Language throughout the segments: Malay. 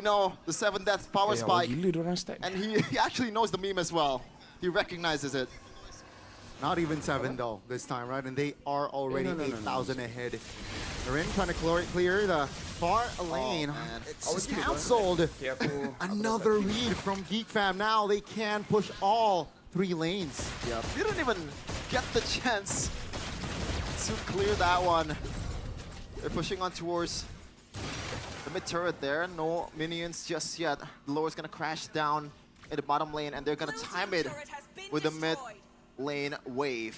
know the 7 death power spike. Gila diorang start. And he actually knows the meme as well. He recognizes it. Not even 7 though this time, right? And they are already 8,000 ahead. They're in trying to clear the far lane. It's just cancelled. Another lead from Geek Fam. Now they can push all 3 lanes. Yeah, they didn't even get the chance to clear that one. They're pushing on towards the mid turret there. No minions just yet. The lower's gonna crash down in the bottom lane, and they're gonna time it with the mid lane wave.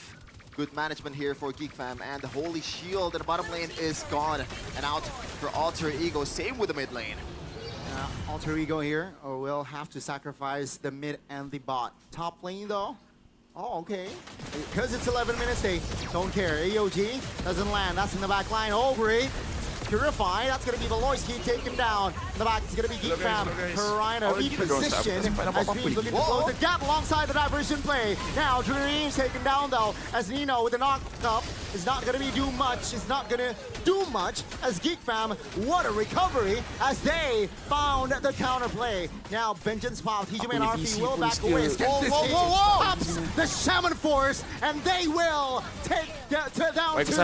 Good management here for Geek Fam, and the holy shield in the bottom lane is gone and out for Alter Ego. Same with the mid lane. Alter Ego here will have to sacrifice the mid and the bot. Top lane though. Oh, okay. Because it's 11 minutes, they don't care. AOG doesn't land. That's in the back line. Ogre. Purify, that's going to be Veloisky taken down. In the back, it's going to be Geek Fam. Karina repositioned as Dreams looking to close the gap alongside the diversion play. Now Dreams taken down though, as Nino with the knock up is not going to be do much. It's not going to do much as Geek Fam. What a recovery as they found the counterplay. Now Vengeance Pop, TJ and RP will back away. Pops the Shaman Force, and they will take down two.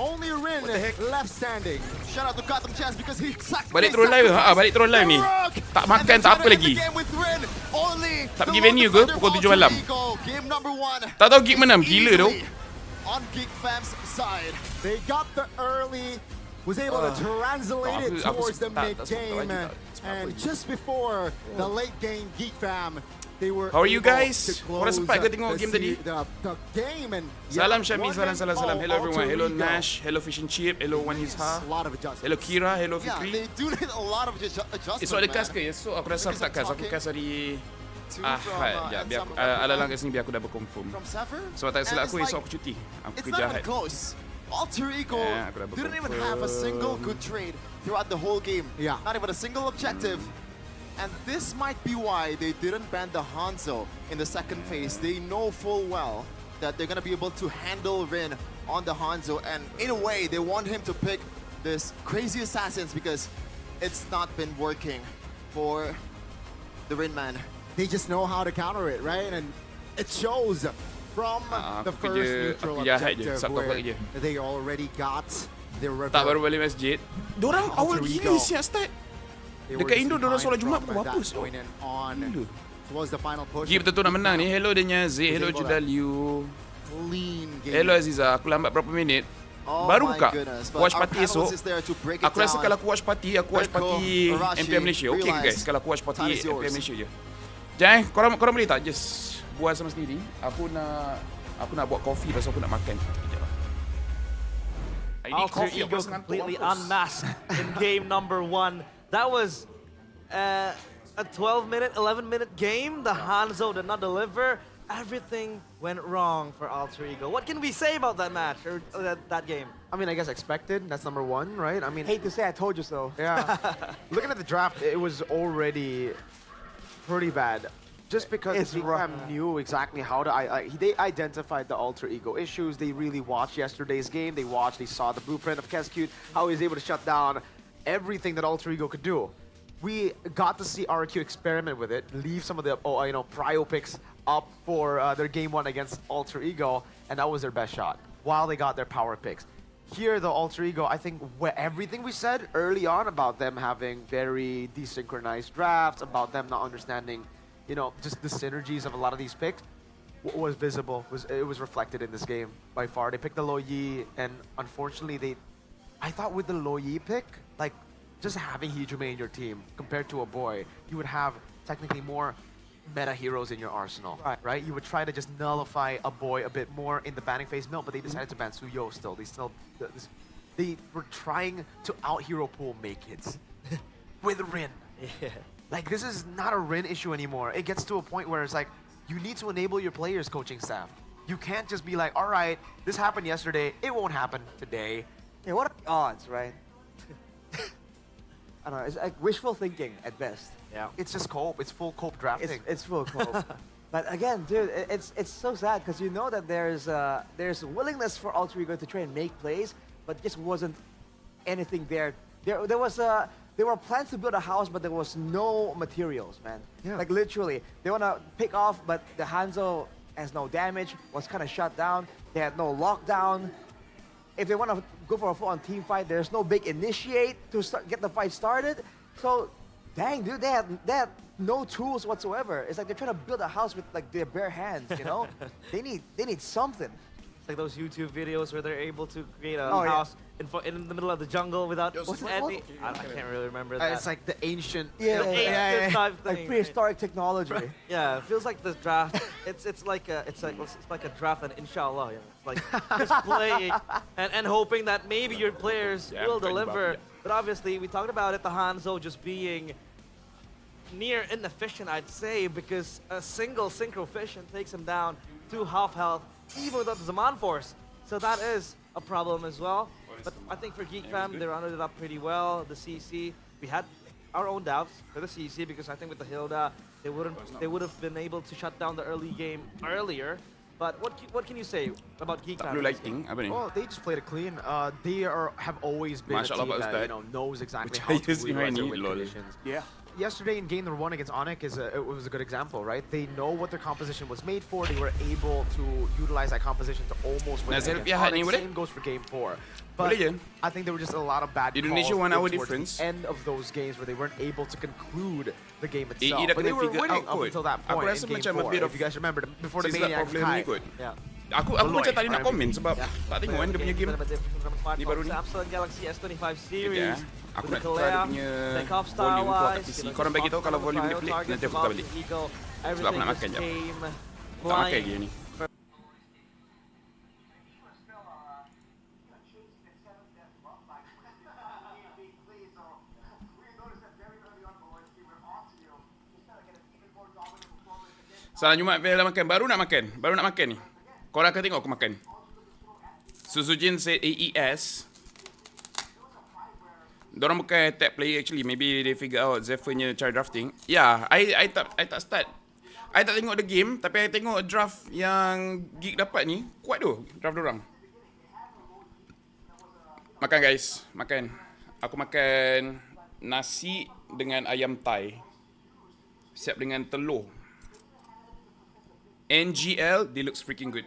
Only Rin left standing. Shout out to Gotham Chance because he Balik terus live. Balik terus live ni. Tak makan tak apa lagi. Tak pergi venue ke pukul 7 malam. Tak tahu Geek menang. Gila tu. On Geek Fam's side. They got the early, was able to translate it towards the mid game, and just before the late game, Geek Fam, they were. How are you guys? Korang sempat ke tengok game tadi? The game and Salam Syami, salam. Hello everyone. Hello Nash. Hello Fish and Chip. Hello Wan Isha. Hello Kira. Hello Yeah, Fikri. they do need a lot of adjustments. Esok ada cast ke? Esok aku rasa aku tak cast. Aku cast hari Ahad. Ya, biar alalang kat sini biar aku dah berkonfirm. From Sever? Sebab tak silap aku esok aku cuti. Aku It's kerja not even Ahad. close. Alter Ego aku dah didn't even have a single good trade throughout the whole game. Yeah. Not even a single objective. And this might be why they didn't ban the Hanzo in the second phase. They know full well that they're going to be able to handle Rin on the Hanzo. And in a way, they want him to pick this crazy assassins because it's not been working for the Rin man. They just know how to counter it, right? And it shows from the first neutral objective where they already got their Tak baru balik masjid. Diorang awal gila siap start. Dekat Indo diorang solat Jumaat pukul berapa? Gila betul-betul nak menang ni. Hello Denya Z. Hello Judaliu. Hello Aziza. Aku lambat berapa minit. Baru buka Watchparty esok. Aku rasa kalau aku Watchparty MPM Malaysia. Okay ke guys? Kalau aku Watchparty MPM Malaysia je. Jangan, korang boleh tak just buat sama sendiri. Aku nak buat kopi pasal aku nak makan. Alter Ego completely unmasked in game number 1. That was a 12-minute, 11-minute game. The Hanzo did not deliver. Everything went wrong for Alter Ego. What can we say about that match or that game? I mean, I guess expected. That's number 1, right? I mean, hate to say I told you so. Yeah. Looking at the draft, it was already pretty bad. Just because Geek Fam knew exactly how to, they identified the Alter Ego issues. They really watched yesterday's game. They saw the blueprint of Keskute, how he was able to shut down everything that Alter Ego could do. We got to see RQ experiment with it, leave some of the prio picks up for their game 1 against Alter Ego, and that was their best shot while they got their power picks. Here, the Alter Ego, I think everything we said early on about them having very desynchronized drafts, about them not understanding, just the synergies of a lot of these picks, was visible. It was reflected in this game by far. They picked the Lo Yi, and unfortunately, I thought with the Lo Yi pick, like just having Hijume in your team compared to a boy, you would have technically more meta heroes in your arsenal, right? You would try to just nullify a boy a bit more in the banning phase. No, but they decided to ban Suyo still. They were trying to out-hero pool Make-Kids with Rin. Yeah. Like, this is not a Rin issue anymore. It gets to a point where it's like, you need to enable your players, coaching staff. You can't just be like, all right, this happened yesterday, it won't happen today. Yeah, what are the odds, right? I don't know, it's like wishful thinking at best. Yeah. It's just cope. It's full cope drafting. It's full cope. But again, dude, it's so sad because you know that there's willingness for Alter Ego to try and make plays, but just wasn't anything there. There was there were plans to build a house, but there was no materials, man. Yeah. Like literally, they want to pick off, but the Hanzo has no damage, was kind of shut down. They had no lockdown. If they want to go for a full-on team fight, there's no big initiate to get the fight started. So, dang, dude, they had no tools whatsoever. It's like they're trying to build a house with like their bare hands, you know? they need something. It's like those YouTube videos where they're able to create a Oh, yeah. house in the middle of the jungle without What's any. I can't really remember that. It's like the ancient. Ancient type thing. Like prehistoric technology. Yeah, it feels like this draft. It's like a draft, and inshallah, you know, it's like just playing and hoping that maybe your players Yeah, will I'm talking about, deliver. yeah. But obviously, we talked about it. The Hanzo just being near inefficient, I'd say, because a single synchro fission takes him down to half health, even without the Zaman Force. So that is a problem as well. But I think for Geek Fam, they rounded it up pretty well. The CC, we had our own doubts for the CC because I think with the Hilda, they would have been able to shut down the early game earlier. But what can you say about Geek Tak Fam? perlu lighting, apa ni? Well, they just played it clean. They have always been Masya a Allah, team Pak that Ustaz. knows exactly Which how I to use in utilize their Rainy, win lol. conditions. Yeah. Yesterday in game number 1 against Onic it was a good example, right? They know what their composition was made for. They were able to utilize that composition to almost win Nazil against pihak ni Onic. boleh? Same goes for game 4. But Boleh je. I think there were just a lot of bad Indonesia calls 1 hour towards difference. the end of those games where they weren't able to conclude the game itself. dah But they kena were figure winning out up kot. until that Aku point rasa in game macam a 4. bit If of you guys remember, before the Sizzler Maniacs problem ni tied. kot. Yeah. Aku macam tak nak komen sebab tak tengok kan dia punya game. Ni baru ni. Samsung Galaxy S25 Sekejap, series. aku with nak the try dia Kalea, punya take-off volume kuat kat style-wise, PC. you know, Korang bagi tahu kalau volume dia cryo pelik, targets, nanti aku tukar balik. Eagle, Sebab aku everything nak just makan jap. came Tak makan flying. lagi ni. Salah Jumat Vel dah makan. Baru nak makan ni. Korang akan tengok aku makan. Susujin said AES. Diorang bukan tag player actually. Maybe they figure out Zephyrnya cara drafting. Yeah, I tak start. I tak tengok the game. Tapi I tengok draft yang Geek dapat ni. Kuat tu draft diorang. Makan guys. Makan. Aku makan nasi dengan ayam Thai. Siap dengan telur. NGL, they looks freaking good.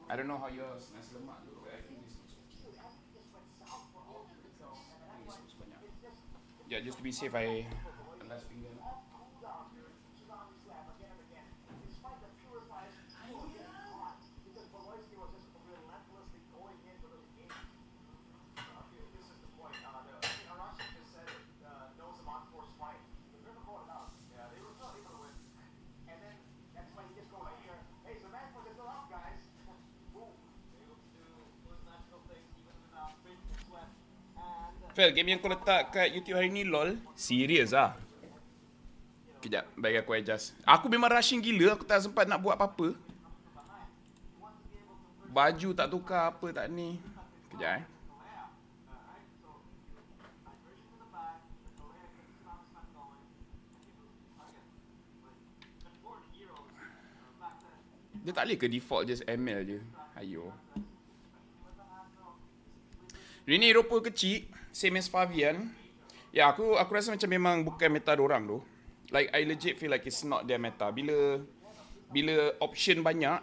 I don't know how yours nasi lemak look, but I think this looks banyak. Yeah, just to be safe, I last finger. Fel, game yang kau letak kat YouTube hari ni lol. Serius ah. Kejap, bagi aku adjust. Aku memang rushing gila, aku tak sempat nak buat apa-apa. Baju tak tukar apa tak ni. Kejap Dia tak boleh ke default just ML je? Ayo. Ini Eropah kecil, same as Favian. Ya, aku rasa macam memang bukan meta dorang tu. Like I legit feel like it's not their meta. Bila option banyak,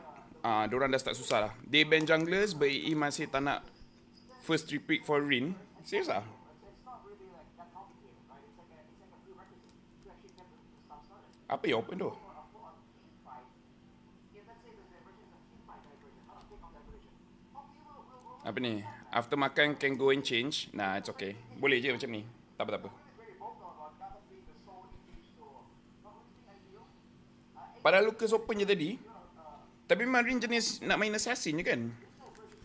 dorang dah start susah lah. They ban junglers, but EE masih tak nak first 3 pick for Rin. Serius lah. Apa yang open tu? Apa ni? After makan can go and change. Nah, it's okay. Boleh je macam ni. Tak apa-apa. Padahal Lucas open je tadi. Tapi memang Rin jenis nak main assassin je kan?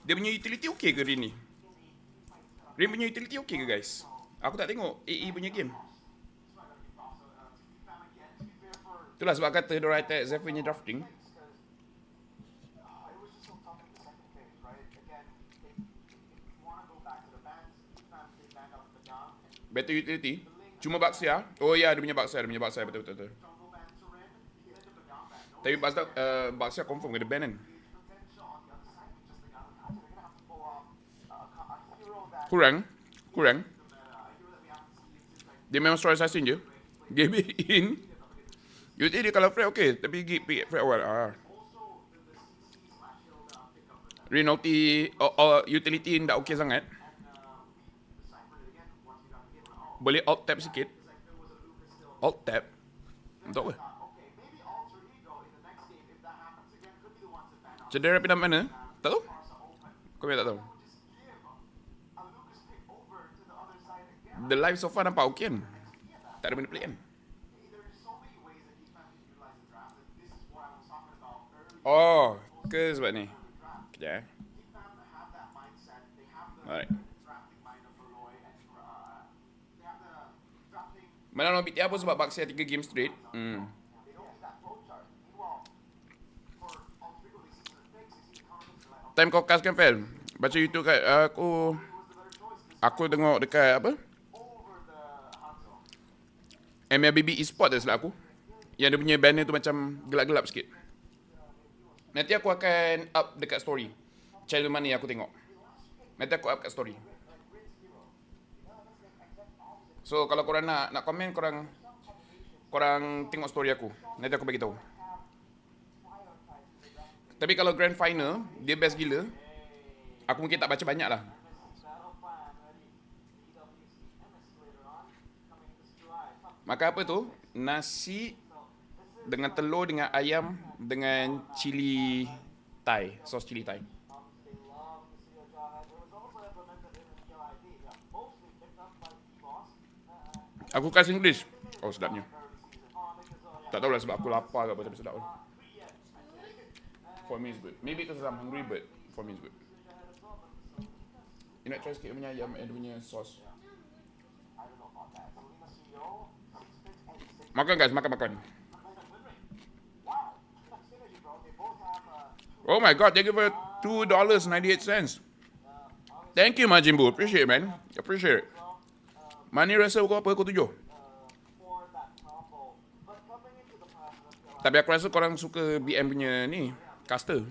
Dia punya utility okay ke Rin ni? Rin punya utility okay ke guys? Aku tak tengok AE punya game. Itulah sebab kata diorang attack Zephyr punya drafting. Better utility. Cuma Baxia. Oh ya, dia punya Baxia, betul. Tapi Baxia confirm ke dia ban kan? Kurang. Dia memang strong assassin je. Game in. Usually dia kalau frag okay, tapi pick frag awal. Renauti utility tak okay sangat. Boleh alt tab sikit. Alt tab. Untuk apa? Cedera pindah mana? Tak tahu? Kau tak tahu? The live so far nampak okay kan? Tak ada benda pelik kan? Oh, ke sebab ni? Kejap Alright. Mana nak BTR pun sebab Baxia 3 game straight. Time kau cast kan Fel? Baca YouTube kat aku tengok dekat apa? MLBB Esport dah silap aku. Yang dia punya banner tu macam gelap-gelap sikit. Nanti aku akan up dekat story. Channel mana yang aku tengok. Nanti aku up kat story. So kalau korang nak komen, korang tengok story aku. Nanti aku bagi tahu. Tapi kalau grand final, dia best gila. Aku mungkin tak baca banyak lah. Maka apa tu? Nasi dengan telur, dengan ayam, dengan cili Thai. Sos cili Thai. Aku kasih English. Oh, sedapnya. Tak tahulah sebab aku lapar ke apa, tapi sedap. For me it's good. Maybe because I'm hungry, but for me it's good. You nak try sikit punya ayam and punya sos. Makan guys, makan. Oh my god, they give her $2.98. Thank you Majin Buu, appreciate it man. Appreciate it. Mana rasa kau apa, kau 7? Tapi aku rasa korang suka BM punya ni, caster.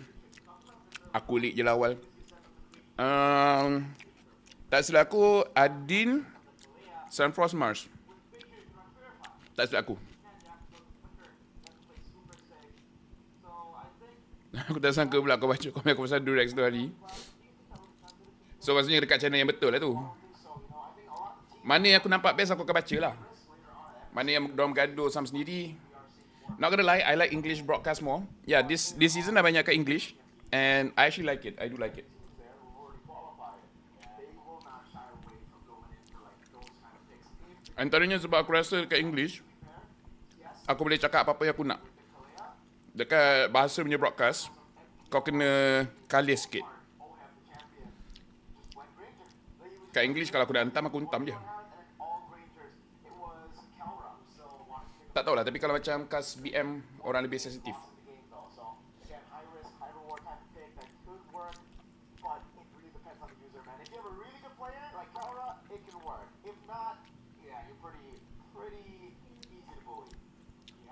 Aku leak je lah awal. Tak silap aku, Adin, Sunfrost Mars. Tak silap aku. Aku tak sangka pula kau baca komen aku pasal Durex tu hari. So maksudnya dekat channel yang betul lah tu. Mana yang aku nampak best aku akan baca lah. Mana yang dorang gaduh sama sendiri. Not gonna lie, I like English broadcast more. Yeah, this season dah banyak kat English. And I actually like it. I do like it. Antaranya sebab aku rasa dekat English, aku boleh cakap apa-apa yang aku nak. Dekat bahasa punya broadcast, kau kena kalis sikit. Kat English kalau aku dah hentam, aku hentam je. Tak tahulah, tapi kalau macam cast BM, orang lebih sensitif.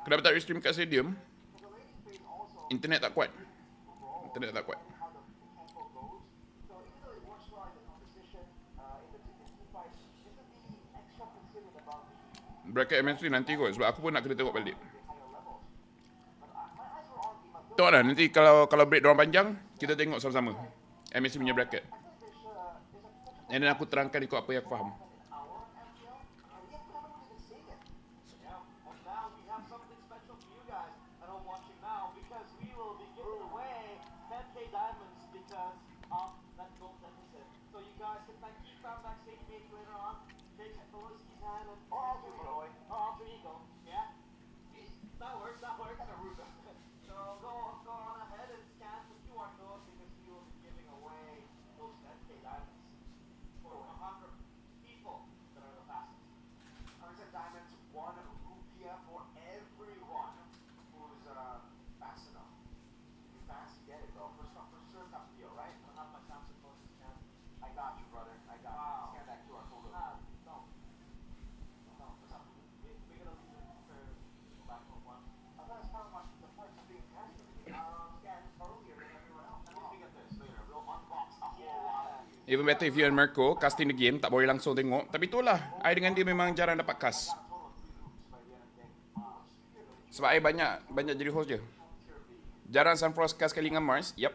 Kenapa tak restream kat stadium? Internet tak kuat. Bracket MSC nanti kot, sebab aku pun nak kena tengok balik. Tengok lah, nanti kalau break diorang panjang, kita tengok sama-sama MSC punya bracket. And then aku terangkan ikut apa yang aku faham. Even better if you and Mirko casting the game, tak boleh langsung tengok. Tapi itulah, I dengan dia memang jarang dapat cast. Sebab I banyak jadi host je. Jarang Sunfrost cast kali dengan Mars. Yep.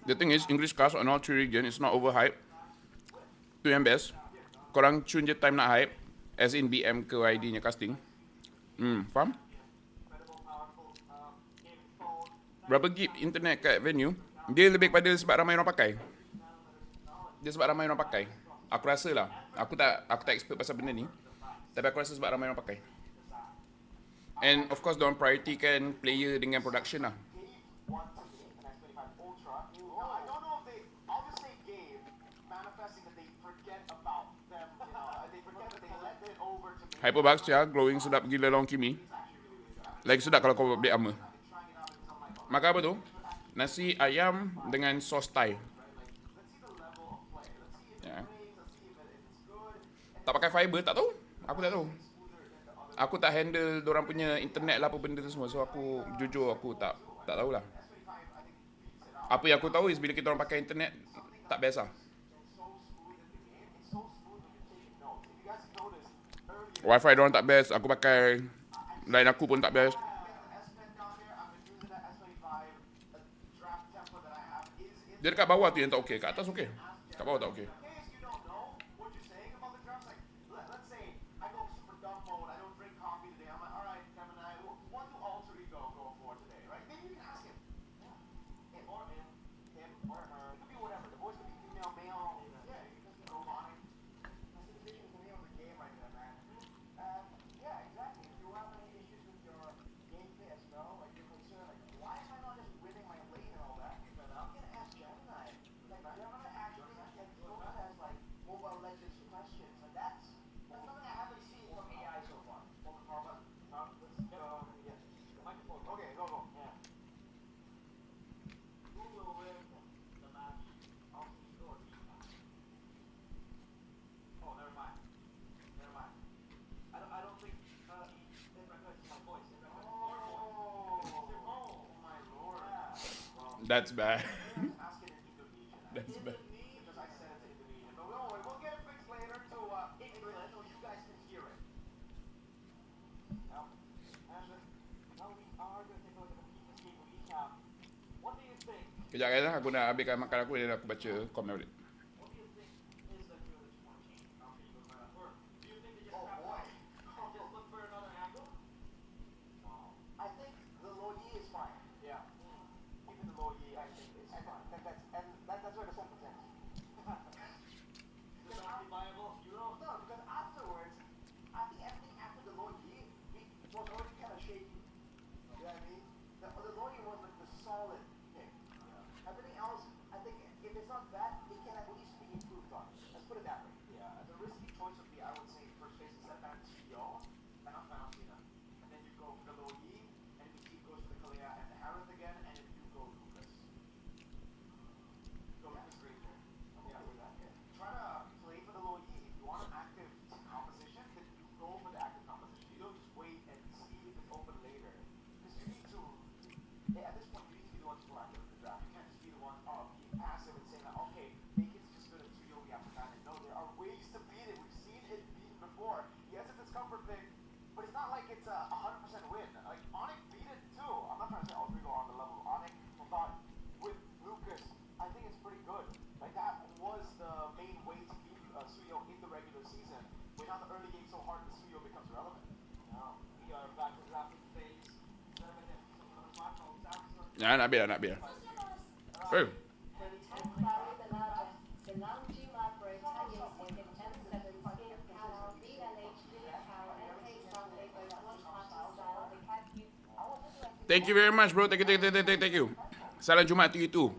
The thing is, English cast on all 3 region, it's not overhyped. Itu yang best. Korang tune je time nak hype. As in BM ke ID nya casting. Faham? Berapa gig internet kat venue? Dia lebih kepada sebab ramai orang pakai. Dia sebab ramai orang pakai. Aku rasa lah. Aku tak expert pasal benda ni. Tapi aku rasa sebab ramai orang pakai. And of course, diorang priority kan player dengan production lah. Hyperbugs ya, glowing sedap gila long Kimi. Lagi sedap kalau kau beli armor. Makan apa tu? Nasi ayam dengan sos Thai. Ya. Tak pakai fiber, tak tahu. Aku tak tahu. Aku tak handle dorang punya internet lah apa benda tu semua. So aku jujur aku tak tahulah. Apa yang aku tahu is bila kita orang pakai internet tak best lah. Wi-Fi diorang tak best, aku pakai line aku pun tak best. Dia dekat bawah tu yang tak okey, kat atas okey. Kat bawah tak okey. That's bad. That's bad. Kejap lah, aku nak habiskan makan aku dan aku baca komen balik. Ya, nak biar. Oh. Thank you very much, bro. Thank you. Salam Jumaat to you too.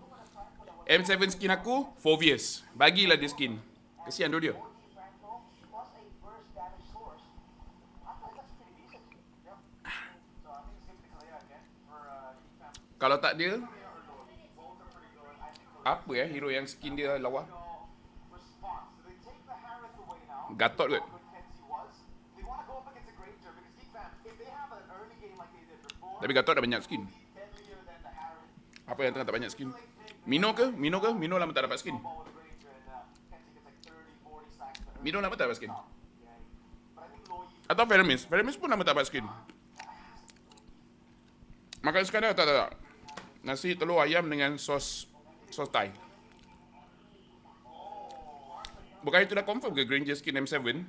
M7 skin aku, Fovius. Bagilah dia skin. Kesian dia. Kalau tak dia, apa hero yang skin dia lawa? Gatot ke? Tapi Gatot dah banyak skin. Apa yang tengah tak banyak skin? Mino ke? Mino ke? Mino lama tak dapat skin. Mino lama tak dapat skin. Atau Feramis. Feramis pun lama tak dapat skin. Makan sekadar tak. Nasi telur ayam dengan sos Thai. Bukan itu dah confirm ke Granger skin M7?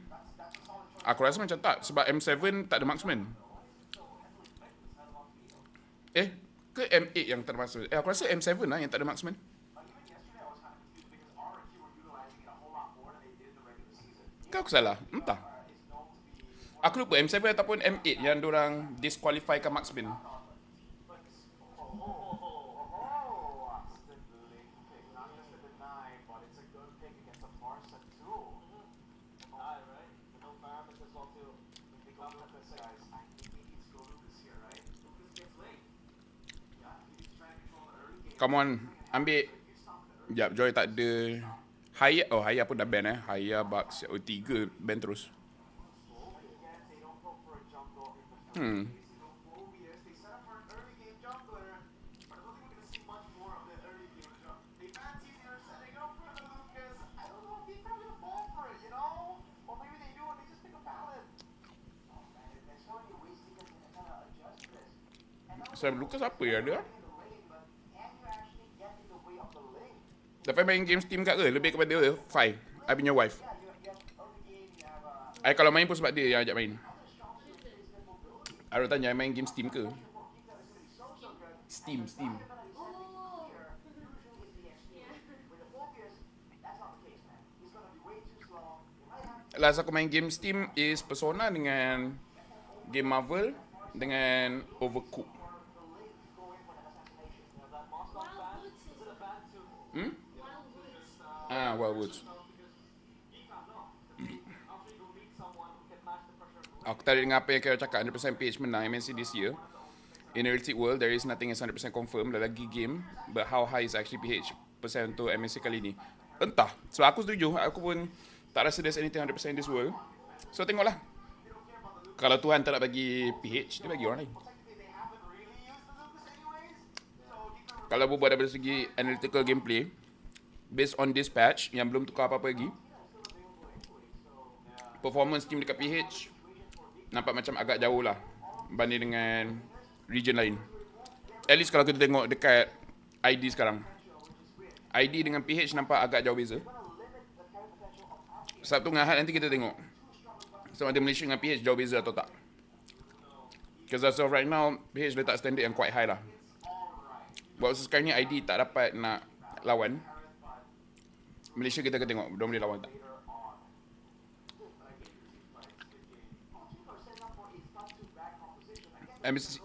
Aku rasa macam tak. Sebab M7 tak ada marksman. Ke M8 yang tak ada marksman? Aku rasa M7 lah yang tak ada marksman. Ke aku salah? Entah. Aku lupa M7 ataupun M8 yang diorang disqualifykan marksman. Come on, ambil. Sekejap, Joy tak ada. Haya pun dah ban Haya, Bucks, O3 ban terus. Lucas apa ya ada? Dapat main game Steam kat ke? Lebih kepada Faii, I punya wife. I kalau main pun sebab dia yang ajak main. I nak tanya, I main game Steam ke? Steam. Last aku main game Steam is Persona dengan game Marvel dengan Overcooked. Wildwoods. Aku tadi dengar apa yang Kira cakap, 100% PH menang MNC this year. In a realistic world, there is nothing is 100% confirmed. Dah lagi game, but how high is actually PH percent untuk MNC kali ni? Entah. So aku setuju. Aku pun tak rasa there's anything 100% in this world. So tengoklah. Kalau Tuhan tak nak bagi PH, dia bagi orang lain. Kalau berbuat dari segi analytical gameplay, based on this patch yang belum tukar apa-apa lagi, performance team dekat PH nampak macam agak jauh lah berbanding dengan region lain. At least kalau kita tengok dekat ID sekarang, ID dengan PH nampak agak jauh beza. Sebab tu dengan nanti kita tengok sama ada Malaysia dengan PH jauh beza atau tak. Because as of right now, PH letak standard yang quite high lah. Buat sekarang ni ID tak dapat nak lawan. Malaysia kita akan tengok dia boleh lawan tak.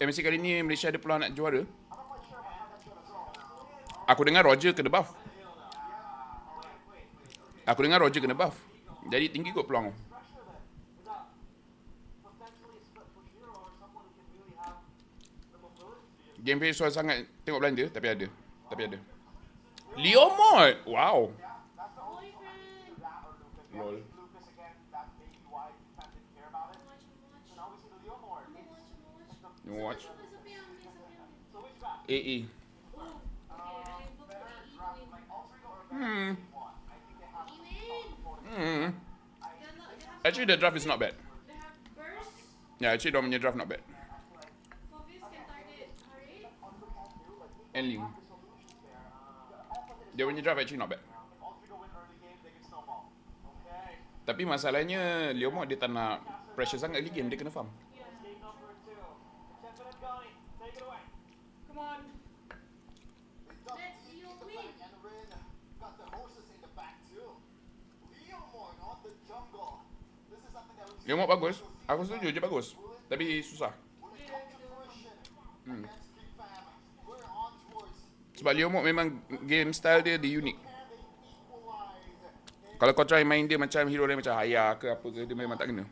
MSC kali ni Malaysia ada peluang nak juara. Aku dengar Roger kena buff. Jadi tinggi kot peluang. Gameplay susah sangat tengok Belanda tapi ada. Leo Mod. Wow. Lol. You watch? AE. Actually the draft is not bad. Yeah, actually dia punya draft not bad. And Ling. Dia punya draft actually not bad. Tapi masalahnya Leomord dia tak nak pressure sangat lagi game, dia kena farm. Leomord bagus. Aku setuju je bagus. Tapi susah. Sebab Leomord memang game style dia unik. Kalau kau try main dia macam hero lain macam Haya ke apa ke, dia memang tak kena.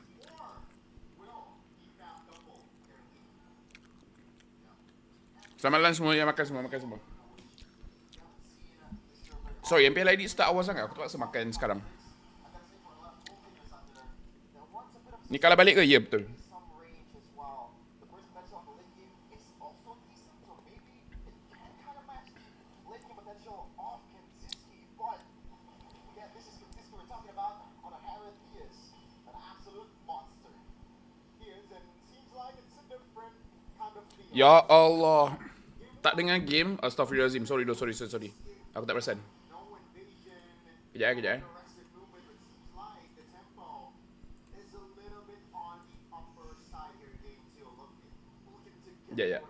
Selamat lunch semua yang makan semua. Sorry, MPL ID start awal sangat. Aku terpaksa makan sekarang. Ni kalah balik ke? Ya, betul. Ya Allah. Tak dengar game. Astaghfirullahaladzim. Sorry. Aku tak perasan. Kejap. Ya.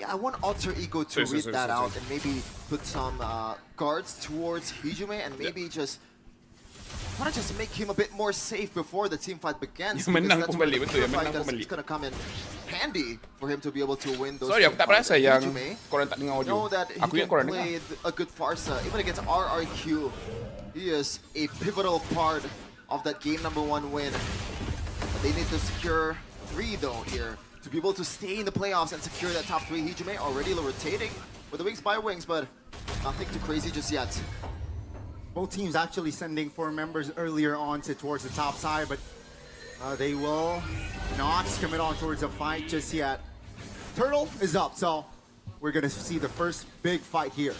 I want Alter Ego to read that out and maybe put some guards towards Hijume and maybe just make him a bit more safe before the team fight begins. Menang pun balik, betul ya, menang pun It's balik. gonna come in handy for him to be able to win those. Sorry, aku tak fights. perasan yang Hijume korang tak dengar audio. know that he Aku can ingat korang play dengar. a good Farsa even against RRQ. He is a pivotal part of that game number 1 win. But they need to secure 3 though here to be able to stay in the playoffs and secure that top 3. Hijume already rotating with the wings by wings, but nothing too crazy just yet. Both teams actually sending 4 members earlier on towards the top side, but they will not commit on towards a fight just yet. Turtle is up, so we're gonna see the first big fight here.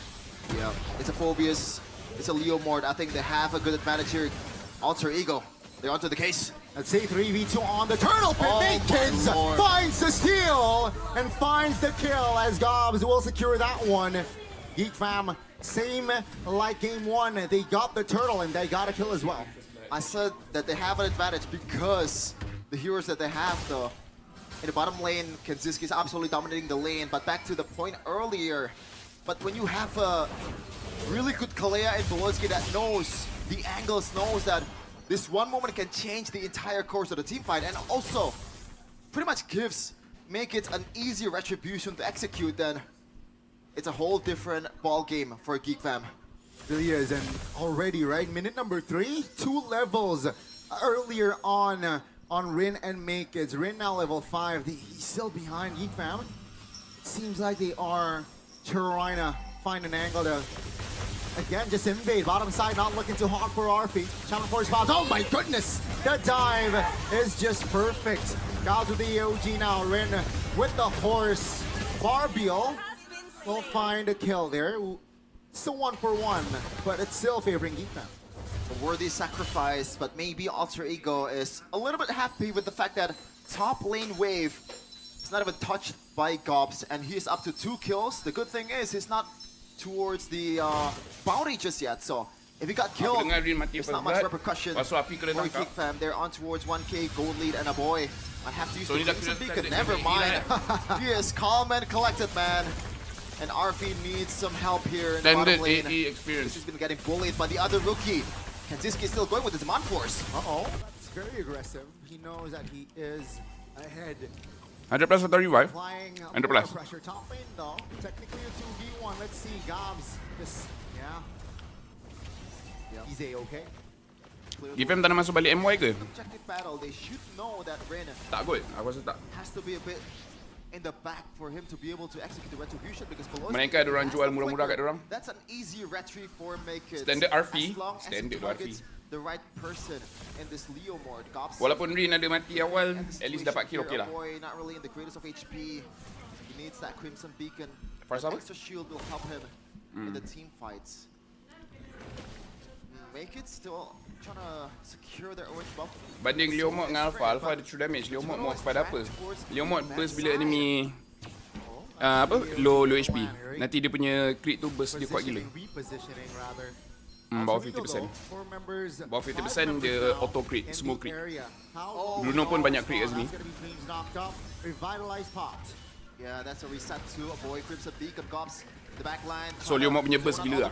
Yeah, it's a Phobius, it's a Leo Mord. I think they have a good advantage here. Alter Ego, they're onto the case. Let's say 3v2 on the Turtle, but Oh Kids my lord. finds the steal and finds the kill as Gobs will secure that one. Geek Fam, same like game 1, they got the Turtle and they got a kill as well. I said that they have an advantage because the heroes that they have though. In the bottom lane, Kenziski is absolutely dominating the lane, but back to the point earlier. But when you have a really good Kalea and Bolowski that knows the angles, knows that this one moment can change the entire course of the team fight, and also pretty much make it an easier retribution to execute, then it's a whole different ball game for Geek Fam. Really is, and already, right, minute number 3, 2 levels earlier on Rin and Makids. Rin now level 5, he's still behind Geek Fam. It seems like they are trying to find an angle to, again, just invade. Bottom side, not looking too hot for Arfi. Challenge for his spots. Oh my goodness! The dive is just perfect. Down to the AOG now. Rin with the horse. Barbiel will find a kill there. Still 1 for 1, but it's still favoring Geek Fam. A worthy sacrifice, but maybe Alter Ego is a little bit happy with the fact that top lane wave is not even touched by Gobs, and he is up to 2 kills. The good thing is he's not towards the bounty just yet, so if he got killed, there's not much repercussion for Geek Fam. They're on towards 1k gold lead, and a boy might have to use the Crimson Beacon. Never mind. He is calm and collected, man. And RP needs some help here in the bottom lane. Experience. He's been getting bullied by the other rookie. Kenziski still going with his Demand Force. Uh-oh. It's very aggressive. He knows that he is ahead. 100+ atau revive? Applying 100+. more pressure. Top lane though. Technically a 2v1. Let's see. Gobs. Just, yeah. He's A-okay. Gifem tak nak masuk balik MY ke? Objective battle, they should know that Ren Tak kot, aku rasa tak. has to be a bit in the back for him to be able to execute the retribution because below Mereka ada orang jual murah-murah kat dorang. That's an easy retry for Makids. Standard RP, As long as standard he targets RP. the right person in this Leo Mord. Gobs Walaupun Rin ada mati awal, and the at least dapat kill situation okey lah. here, Boy, not really in the greatest of HP. He needs that Crimson Beacon. Farsa apa? Extra shield will help him in the team fights. Makids still trying to secure their orange buff. Banding Leo Mod dengan Alpha, Alpha ada true damage. Leo Mod mau kepada apa? Leo Mod burst bila enemy low HP. Nanti dia punya crit tu burst dia kuat gila. Repositioning rather. Bawah 50%. Bawah 50% dia auto crit, semua crit. Bruno pun banyak crit kat sini. Yeah, that's a reset to a boy Crimson Beacon. Gobs the back line. So Leo Mod punya burst gila lah.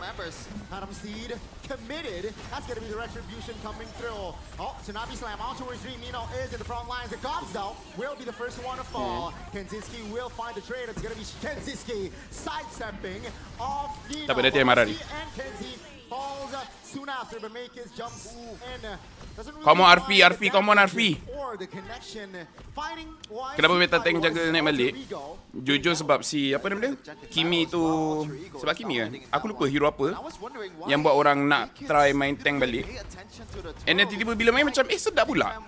Adam Seed committed. That's going to be the retribution coming through. Oh, Tsunami Slam on towards Dream. Nino is in the front lines. The Gobs, though, will be the first one to fall. Kenziski will find the trade. It's going to be Kenziski sidestepping off Nino. Tak apa, dia marah ni. And Kenzie falls soon after, but Makids jumps in. Come on RP, come on RP. Kenapa meta tank jaga naik balik? Jujur sebab si, apa nama dia? Kimi tu, sebab Kimi kan? Aku lupa hero apa yang buat orang nak try main tank balik. And then tiba-tiba bila main macam, sedap pula.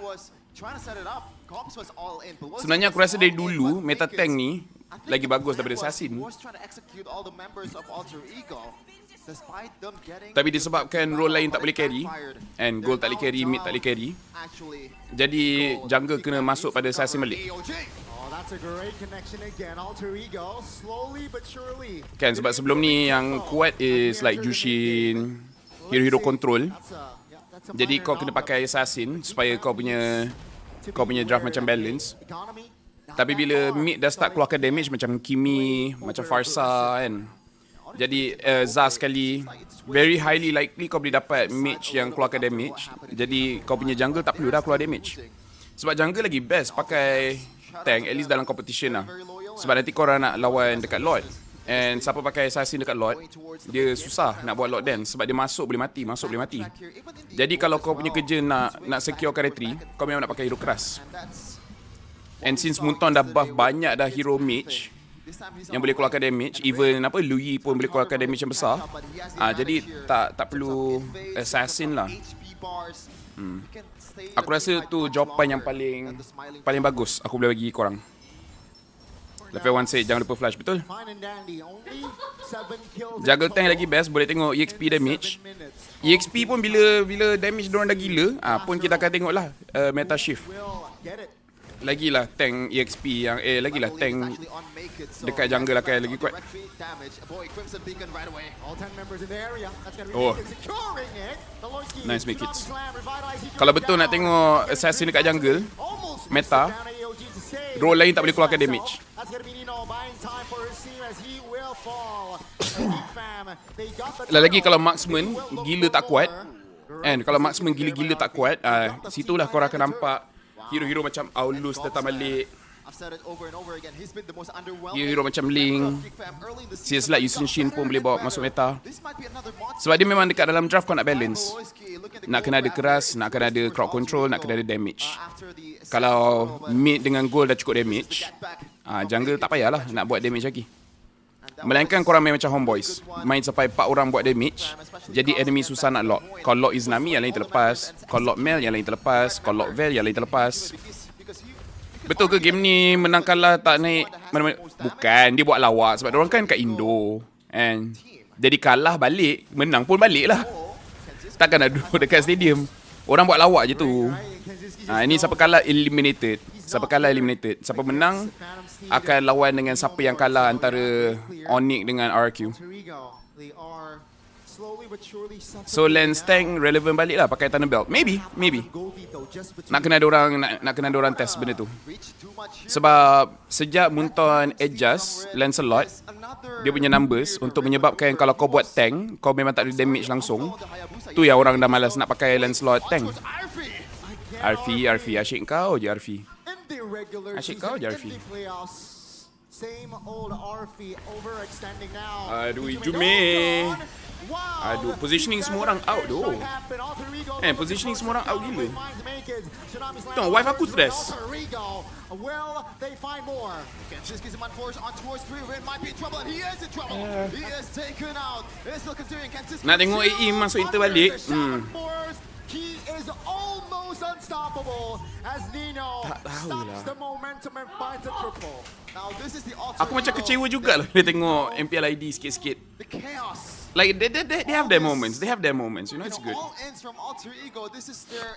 Sebenarnya aku rasa dari dulu meta tank ni lagi bagus daripada Assassin. Tapi disebabkan role lain tak boleh carry and gold tak boleh carry, mid tak boleh carry, jadi jungle kena masuk pada Assassin balik. Kan sebab sebelum ni yang kuat is like Jushin, hero-hero control. Jadi kau kena pakai Assassin supaya kau punya draft macam balance. Tapi bila mid dah start keluarkan damage macam Kimi, macam Farsa kan, jadi Zah sekali, very highly likely kau boleh dapat mage yang keluarkan damage. Jadi kau punya jungle tak perlu dah keluar damage. Sebab jungle lagi best pakai tank, at least dalam competition lah. Sebab nanti korang nak lawan dekat Lord, and siapa pakai Assassin dekat Lord, dia susah nak buat Lord dance. Sebab dia masuk boleh mati, masuk boleh mati. Jadi kalau kau punya kerja nak secure retry, kau memang nak pakai hero keras. And since Munton dah buff banyak dah hero mage yang boleh keluarkan damage, even Lui pun boleh keluarkan damage yang besar. Jadi tak perlu Assassin lah. Aku rasa tu jawapan yang paling bagus aku boleh bagi korang. Laphel one say jangan lupa flash, betul? Juggle tank lagi best, boleh tengok EXP damage. EXP pun bila damage diorang dah gila, pun kita akan tengok lah meta shift. Lagilah tank EXP yang lagilah tank dekat jungle akan lagi kuat. Oh, nice make it. Kalau betul nak tengok Assassin dekat jungle meta, role lain tak boleh keluarkan damage. Lagi kalau marksman gila tak kuat, and kalau marksman gila-gila tak kuat, situlah korang akan nampak hero-hero macam Aulus datang balik, hero macam Ling, CS like Yusun Shin pun boleh bawa masuk meta. Sebab dia memang dekat dalam draft kau nak balance, nak kena ada keras, nak kena ada crowd control, nak kena ada damage. Kalau mid dengan gold dah cukup damage, jungle tak payahlah nak buat damage lagi. Melainkan korang main macam homeboys, main sampai 4 orang buat damage, jadi enemy susah nak lock. Kalau lock Izanami yang lain terlepas, kalau lock Mel yang lain terlepas, kalau lock Vel yang lain terlepas. Betul ke game ni menang kalah tak naik mana-mana? Bukan, dia buat lawak sebab diorang kan kat Indo, and jadi kalah balik, menang pun balik lah. Takkan nak duduk dekat stadium. Orang buat lawak je tu. Ini siapa kalah eliminated. Siapa kalah eliminated. Siapa menang akan lawan dengan siapa yang kalah antara Onic dengan RQ. So lens tank relevant balik lah pakai Thunder Belt. Maybe. Nak kena ada orang test benda tu. Sebab sejak Munton adjust Lancelot, dia punya numbers untuk menyebabkan kalau kau buat tank, kau memang tak ada damage langsung. Tu yang orang dah malas nak pakai Lancelot tank. Arfi, asyik kau je Arfi. Asyik kau je Arfi. Aduh, Ijume. Aduh, positioning semua orang out doh. Positioning semua orang out gila. Tengok, wife aku stress. Nak tengok AE masuk inter balik. He is almost unstoppable as Nino stops the momentum and finds a triple. Now this is the Aku macam kecewa jugalah dia tengok MPLID sikit-sikit. Like they have their moments. They have their moments. You know, it's good.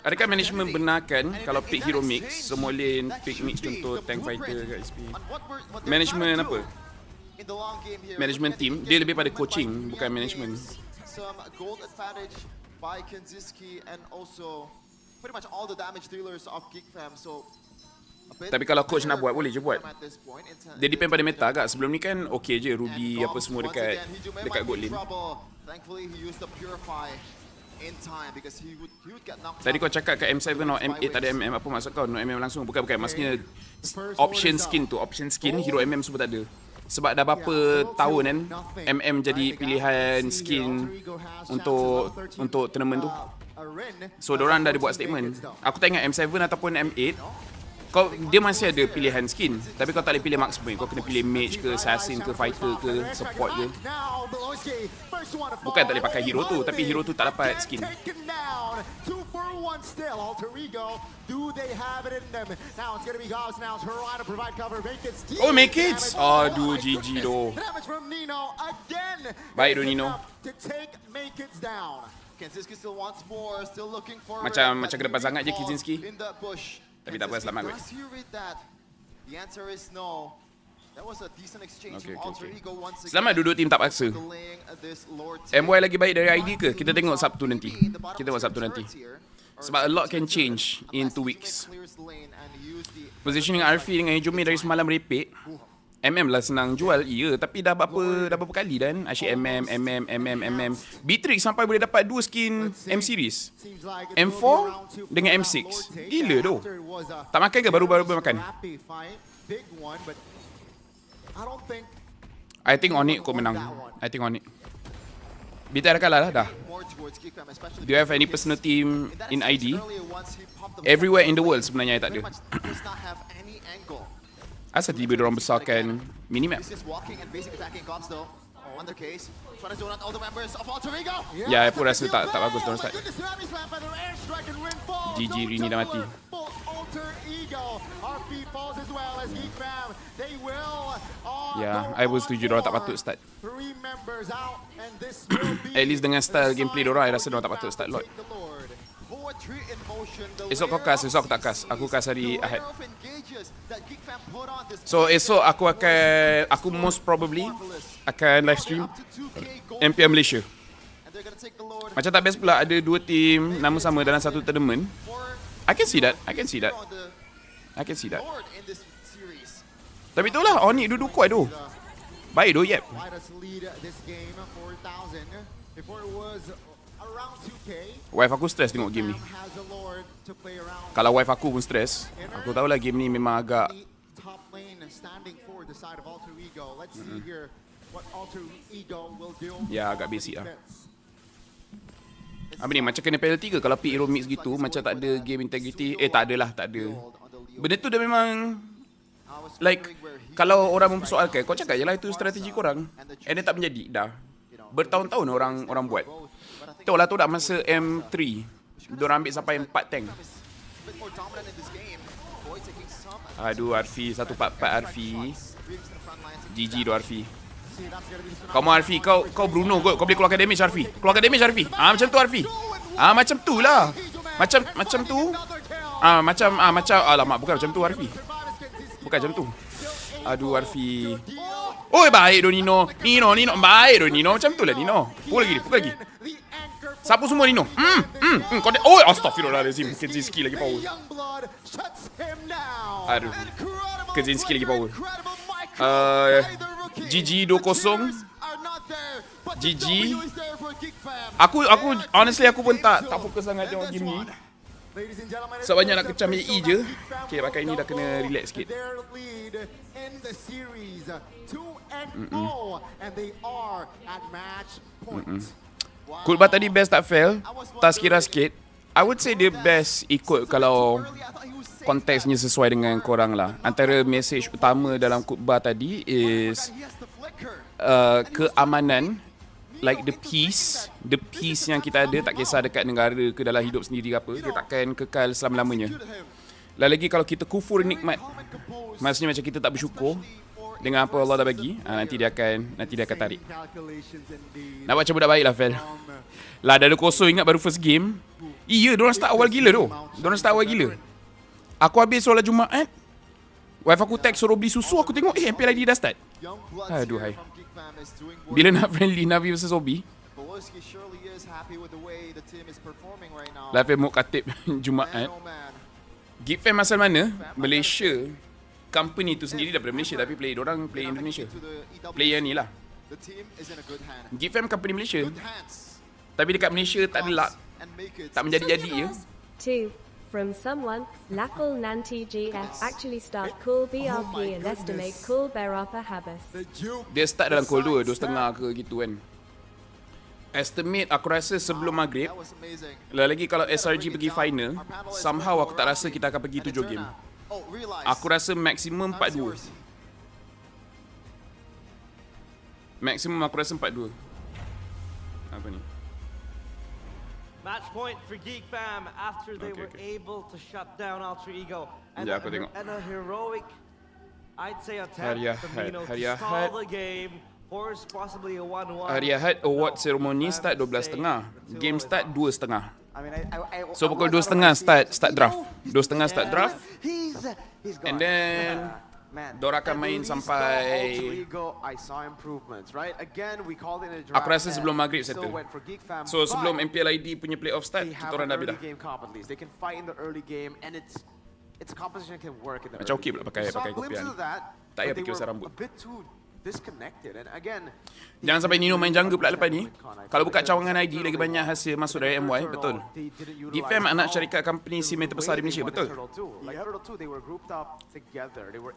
Adakah management benarkan kalau pick hero mix, semua lane pick mix contoh tank fighter kat SP? Management apa? Management team, dia lebih pada coaching, bukan management. Some gold advantage by Kenziski and also pretty much all the damage dealers of Geek Fam. So tapi kalau coach nak buat, boleh je buat. Dia depend pada meta agak. Sebelum ni kan okay je Ruby apa semua dekat gold lane. Tadi kau cakap kat M7 atau M8 tak ada MM, apa maksud kau? No MM langsung? Bukan. Maksudnya option skin tu, hero MM semua tak ada. Sebab dah berapa tahun kan MM jadi pilihan skin untuk tournament tu. So diorang dah dibuat statement. Aku tak ingat M7 ataupun M8 dia masih ada pilihan skin. Tapi kau tak boleh pilih max point. Kau kena pilih mage ke, assassin ke, fighter ke, support ke. Bukan tak boleh pakai hero tu, tapi hero tu tak dapat skin. Oh, make it. Aduh, GG doh. Baik doh Nino. Macam ke depan sangat je Kinzinski. Tapi tak apa, selamat kot. Okay. Selamat duduk tim tak paksa. MY lagi baik dari ID ke? Kita tengok Sabtu nanti. Sebab a lot can change in 2 weeks. Positioning RV dengan Hijumi dari semalam repek. MM lah senang jual, iya, tapi dah berapa kali dan asyik MM. Beatrix sampai boleh dapat 2 skin M series. M4 dengan M6. Gila doh. Tak makan ke baru makan? I think Onic kau menang. Beatrix dah kalah lah dah. Do you have any personal team in ID? Everywhere in the world sebenarnya tak ada. Asal tiba diorang besarkan minimap. Ya, aku rasa tak bagus diorang start. GG, Rini dah mati. Ya, I pun setuju diorang tak patut start. At least dengan style gameplay diorang, I rasa diorang tak patut start lot. Esok kau kas, esok aku tak kas. Aku kas hari Ahad. So esok aku most probably akan live stream MPL Malaysia. Macam tak best pula ada 2 team nama sama dalam satu tournament. I can see that. Tapi itulah Onic duduk kuat tu. Baik tu, yep. Wife aku stress tengok game ni. Kalau wife aku pun stress, aku tahulah game ni memang agak ya agak basic lah. Apa ni, macam kena penalty ke kalau pick hero mix gitu, macam tak ada game integrity. Tak ada. Benda tu dah memang like, kalau orang mempersoalkan, kau cakap je lah itu strategi korang, and then tak menjadi dah. Bertahun-tahun orang buat. Tahu lah tu dah masa M3 diorang ambil sampai 4 tank. Aduh, Arfi 144 Arfi. GG tu Arfi. Kau mau Arfi, kau Bruno kot. Kau boleh keluarkan damage Arfi. Macam tu Arfi. Macam tu lah. Macam tu. Macam alamak, bukan macam tu Arfi. Bukan macam tu. Aduh Arfi. Oi, baik do Nino. Baik do Nino. Macam tu lah Nino. Pukul lagi. Sapu semua Nino. Kau dia. Oh, astagfirullahalazim. Kinzinski lagi power. Aduh. Kinzinski lagi power. GG 2-0. GG. Aku honestly aku pun tak fokus sangat tengok game ni. Sebab banyak nak kecam AE je. Okay, pakai ni dah kena relax sikit. Kulba tadi best tak fail. Tas kira sikit. I would say dia best ikut kalau konteksnya sesuai dengan korang lah. Antara message utama dalam Kulba tadi is keamanan. Like the peace yang kita ada, tak kisah dekat negara ke dalam hidup sendiri ke apa, dia takkan kekal selama-lamanya. Lagi kalau kita kufur nikmat, maksudnya macam kita tak bersyukur dengan apa Allah dah bagi, nanti dia akan tarik. Nak buat macam budak baik lah Fel. Lah dah ada kosong, ingat baru first game. Iya, diorang start awal gila tu. Aku habis solat Jumaat, wife aku text suruh beli susu, aku tengok MPL ID dah start. Aduh hai. Bila nak friendly Navi vs Obi, Laphel mau katib Jumaat. Gig fan asal mana? Malaysia. Company tu sendiri daripada Malaysia, tapi orang play Indonesia. Player ni lah. Gig fan company Malaysia, tapi dekat Malaysia tak ada luck. Tak menjadi-jadi je. 2. From someone, Laphel nanti GF actually start cool BRP and estimate cool berapa habis. Dia start dalam cool 2.5 ke gitu kan. Estimate aku rasa sebelum maghrib. Lagi kalau SRG pergi final, somehow aku tak rasa kita akan pergi 7 game. Oh, realize. Aku rasa maksimum Time's 4-2. yours. Maksimum aku rasa 4-2. Apa ni? Match point for Geek Fam after they Okay, were able to shut down Alter Ego. And, Ya, aku tengok. and a heroic, I'd say, attempt Hari from Ahad, Mino hari to Ahad. stall the game, force possibly a 1-1. Hari Ahad award ceremony start 12.30. Game start 2.30. I mean, I So pukul was 2.30 otherwise start draft. 2.30 start Yeah. draft. He's gone. And then Man. dorang akan main Alter sampai Ego, I saw improvements, right? Again, we called it a draft. Aku rasa sebelum maghrib Still settle. went for Geek Fam, So sebelum but MPLID punya playoff start, they kita have orang an dah habis early dah. game comp at least. They can fight in the early game, and it's a composition that can work in the Macam early okey pula game. pakai- We saw pakai glimpses kopian. of that, Tak payah but they fikir pasal were rambut. a bit too disconnected. And again, Jangan sampai Nino main jungle pula lepas ni. Kalau buka cawangan ID lagi banyak hasil masuk dari MY, betul. Geek Fam anak syarikat company simen terbesar di Malaysia, betul.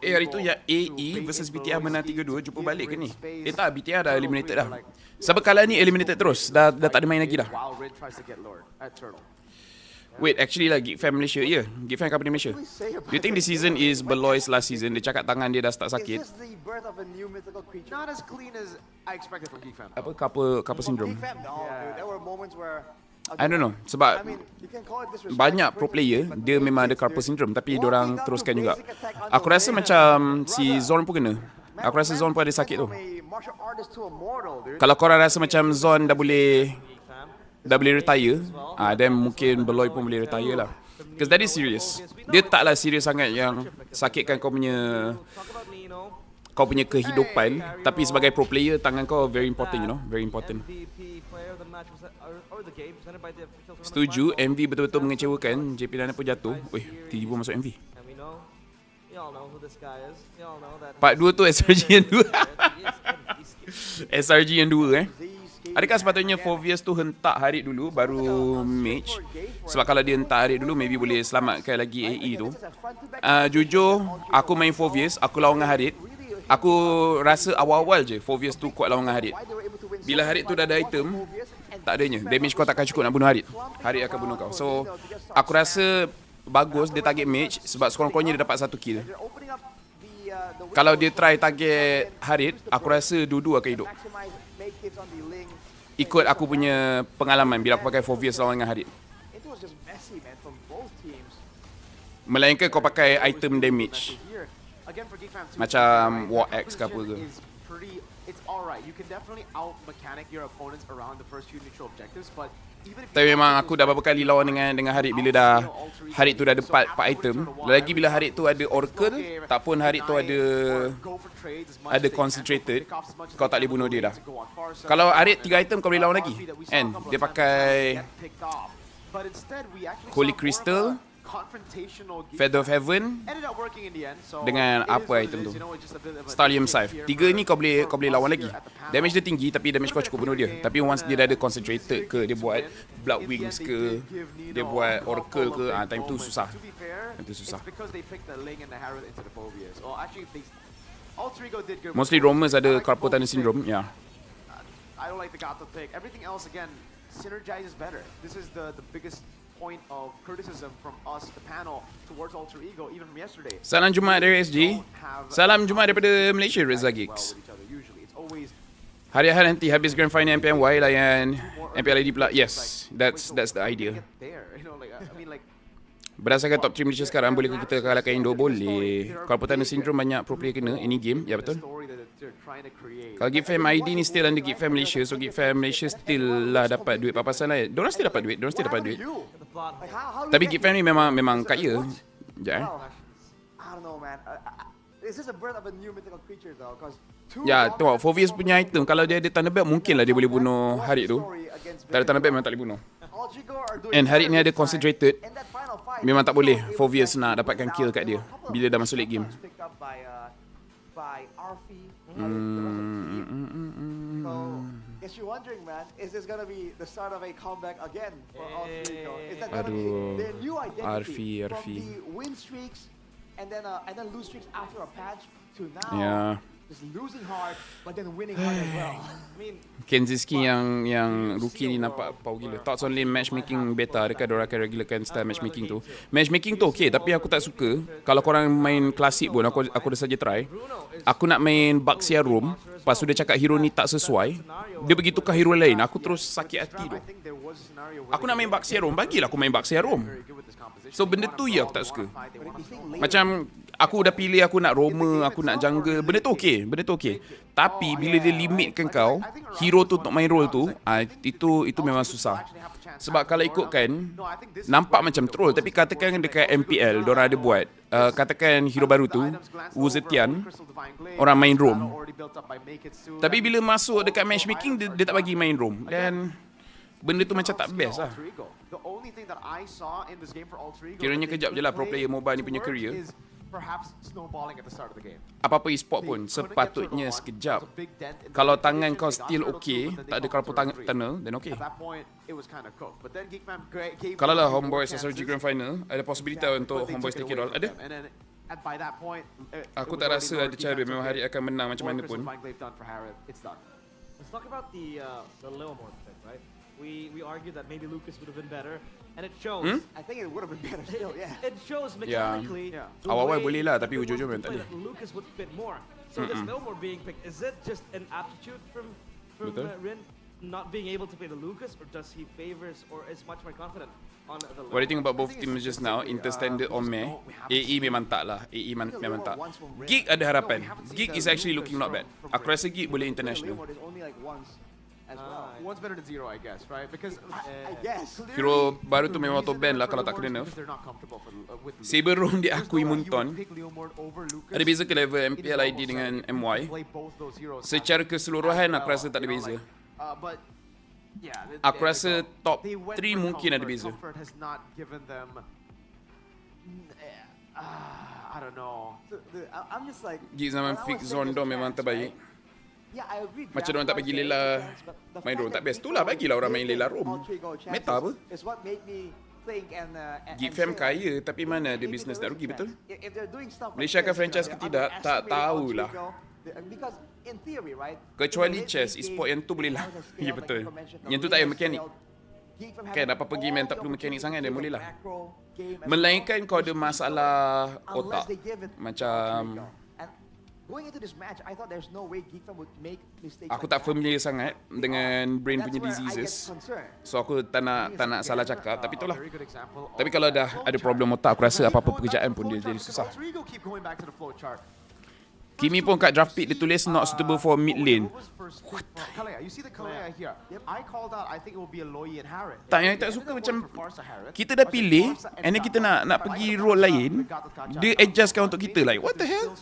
Hari tu ya AE versus BTR menang 3-2, jumpa balik ke ni? Tak, BTR dah eliminated dah. Sebab kala ni eliminated terus, dah tak ada main lagi dah. Wait, actually lah Geek Fam Malaysia, ya. Geek Fam company Malaysia. Do you think this season is Beloy's last season? Dia cakap tangan dia dah start sakit. Is this the birth of a new mythical creature? Not as clean as I expected from Geek Fam. Apa, couple syndrome. Geek Fam? No, dude. There were moments where... I don't know, I sebab mean, you can call it disrespect, banyak pro player but dia the memang ada basics, carpal dude. syndrome, tapi What diorang we done to teruskan juga. basic attack on Aku the rasa way, macam brother. si Zon pun kena. Man, Aku rasa man, Zon pun ada went sakit tu. from a martial artist to a mortal, dude. Kalau korang rasa macam Zon dah boleh retire, then mungkin Beloy pun boleh retire lah. Because that is serious. Dia taklah serius sangat yang sakitkan kau punya kehidupan, tapi sebagai pro player tangan kau very important, you know, very important. Setuju, MV betul-betul mengecewakan. JP Nana pun jatuh. Weh, tiba-tiba masuk MV. Part 2 tu SRG yang 2. SRG yang 2 Adakah sepatutnya Fovius tu hentak Harit dulu baru match? Sebab kalau dia hentak Harit dulu maybe boleh selamatkan lagi AE tu. Jujur, aku main Fovius, aku lawan dengan Harit. Aku rasa awal-awal je Fovius tu kuat lawan dengan Harit. Bila Harit tu dah ada item, tak adanya. Damage kau takkan cukup nak bunuh Harit. Harit akan bunuh kau. So, aku rasa bagus dia target match sebab sekurang-kurangnya dia dapat 1 kill. Kalau dia try target Harit, aku rasa dua-dua akan hidup. Ikut aku punya pengalaman bila aku pakai Fovius lawan dengan Harit. Melainkan kau pakai item damage. Macam War X ke apa ke. It's alright. You can definitely out mechanic your opponents around the first few neutral objectives, but even if Tapi memang aku dah beberapa kali lawan dengan Harit bila dah Harit tu dah ada 4 item. Lagi bila Harit tu ada Oracle, tak pun Harit tu ada concentrated, kau tak boleh bunuh dia dah. Kalau Harit 3 item kau boleh lawan lagi. And dia pakai Holy Crystal, Feather of Heaven dengan apa item tu? Stallium Scythe. 3 ni kau boleh lawan lagi. Damage dia tinggi tapi damage kau cukup bunuh dia. Tapi once dia dah ada concentrated ke, dia buat Blood Wings ke, dia buat Oracle ke, time tu susah. Time tu susah. Mostly Romers ada carpal tunnel syndrome, ya. I don't like the Gato pick. Everything else again synergizes better. This is the biggest point of criticism from us, the panel, towards Alter Ego, even from yesterday. Salam Jumaat dari SG. Salam Jumaat daripada Malaysia, Reza Gigs. Hari Ahad nanti habis Grand Final MPNY layan MPLID pula. Yes, that's the idea. Berdasarkan top 3 Malaysia sekarang, boleh ke kita kalahkan Indo? Boleh. Carpal tunnel syndrome banyak pro player kena any game. Ya betul. Kalau Geek Fam ID ni still under Geek Fam Malaysia, so Geek Fam Malaysia still lah dapat duit papasan lah. Diorang still dapat duit, Tapi Geek Fam ni memang kaya. Sekejap I don't know, man. Is this a birth of a new mythical creature though? Because Ya, tengok Fovius punya item, kalau dia ada Thunderbelt mungkin lah dia boleh bunuh Harit tu. Tak ada Thunderbelt memang tak boleh bunuh. And Harit ni ada concentrated, memang tak boleh Fovius nak dapatkan kill kat dia bila dah masuk late game. Guess you're wondering, man, is this gonna be the start of a comeback again for Alter Ego? Is that gonna be their new identity from the win streaks and then lose streaks after a patch to now? Yeah. just losing hard, but then winning hard as well. I mean, Kenziski yang rookie ni nampak power gila. Thoughts on lane matchmaking beta, adakah diorang akan regulakan style matchmaking tu? Matchmaking tu okay, tapi aku tak suka kalau korang main klasik pun, aku dah saja try. Aku nak main Baxia room, lepas tu dia cakap hero ni tak sesuai, dia pergi tukar hero lain, aku terus sakit hati tu. Aku nak main Baxia room, bagilah aku main Baxia room. So benda tu ya aku tak suka. Macam aku dah pilih aku nak Roma, aku nak jungle, benda tu okey, benda tu okey. Tapi bila dia limitkan kau hero tu untuk main role tu, itu memang susah. Sebab kalau ikutkan nampak macam troll, tapi katakan dekat MPL diorang ada buat katakan hero baru tu Wuzetian, orang main roam. Tapi bila masuk dekat matchmaking dia tak bagi main roam, dan benda tu macam tak best lah. Kiranya kejap je lah pro player MOBA ni punya career. Apa-apa e-sport pun sepatutnya sekejap. Kalau tangan kau still okay, tak ada karpet tunnel, then okay. Kalau lah Homeboys SRG Grand Final, ada possibility untuk Homeboys take it all. Ada. Aku tak rasa ada cara memang Harit akan menang macam mana pun. Let's talk about the Leomord pick, right? We argued that maybe Lucas would have been better, and it shows. I think it would have been better still, yeah. It shows mechanically. Awal-awal boleh lah, tapi ujung-ujung memang tak boleh. Lucas would fit more. So this Leomord being picked, is it just an aptitude from Rin not being able to play the Lucas, or does he favors or is much more confident on the Leomord? What do you think about both teams just now? Interstandard or meh? AE memang tak lah. AE memang tak. Geek ada harapan. Geek is actually looking not bad. Aku rasa Geek boleh international. One's better than zero, I guess, right? Because I guess. Hero baru tu memang auto ban lah kalau tak kena nerf. Saber Room diakui Munton. Ada beza ke level MPL ID dengan MY? Secara keseluruhan aku rasa tak ada beza. Aku rasa top 3 mungkin ada beza. I don't know. I'm just like. Geek zaman fix Zondo memang terbaik. Yeah, I agree. Macam orang tak bagi Lela main roam, tak best. Itulah bagilah orang main Lela roam. Meta apa? It's what made me think and Geek fam kaya, tapi mana ada bisnes nak rugi, betul? Malaysia akan franchise ke tidak, tak tahulah. Because in theory, right? Kecuali chess, e-sport yang tu boleh lah. Ya betul. Yang tu tak payah mekanik. Kan apa-apa game yang tak perlu mekanik sangat dia boleh lah. Melainkan kau ada masalah otak. Macam going into this match, I thought there's no way Geek Fam would make mistakes. Aku tak familiar sangat dengan brain punya diseases. So aku tak nak salah cakap, tapi itulah. Tapi kalau dah ada problem otak, aku rasa apa-apa pekerjaan pun dia jadi susah. Kimi pun kat draft pick dia tulis not suitable for mid lane. Tak, yang tak suka macam kita dah pilih and then kita nak pergi role lain, dia adjustkan untuk kita, like what the hell?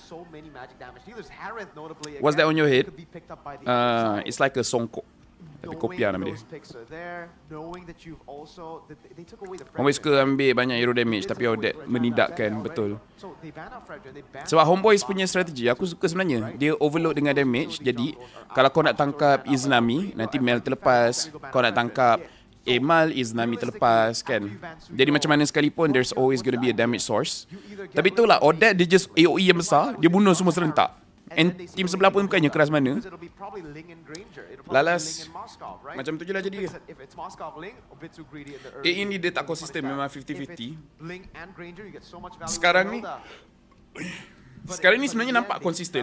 Was that on your head? It's like a songkok. Tapi kopiah nama dia. Homeboy suka ambil banyak hero damage, tapi Odet menidakkan betul. Sebab Homeboys punya strategi aku suka sebenarnya. Dia overload dengan damage. Jadi kalau kau nak tangkap Iznami, nanti Mel terlepas. Kau nak tangkap Emal, Iznami terlepas kan. Jadi macam mana sekalipun there's always gonna be a damage source. Tapi itulah Odet dia just AoE yang besar, dia bunuh semua serentak. And tim sebelah pun bukannya keras mana. Lalas macam tu je lah jadi dia. Ini dia tak konsisten, memang 50-50. Sekarang ni sebenarnya nampak konsisten.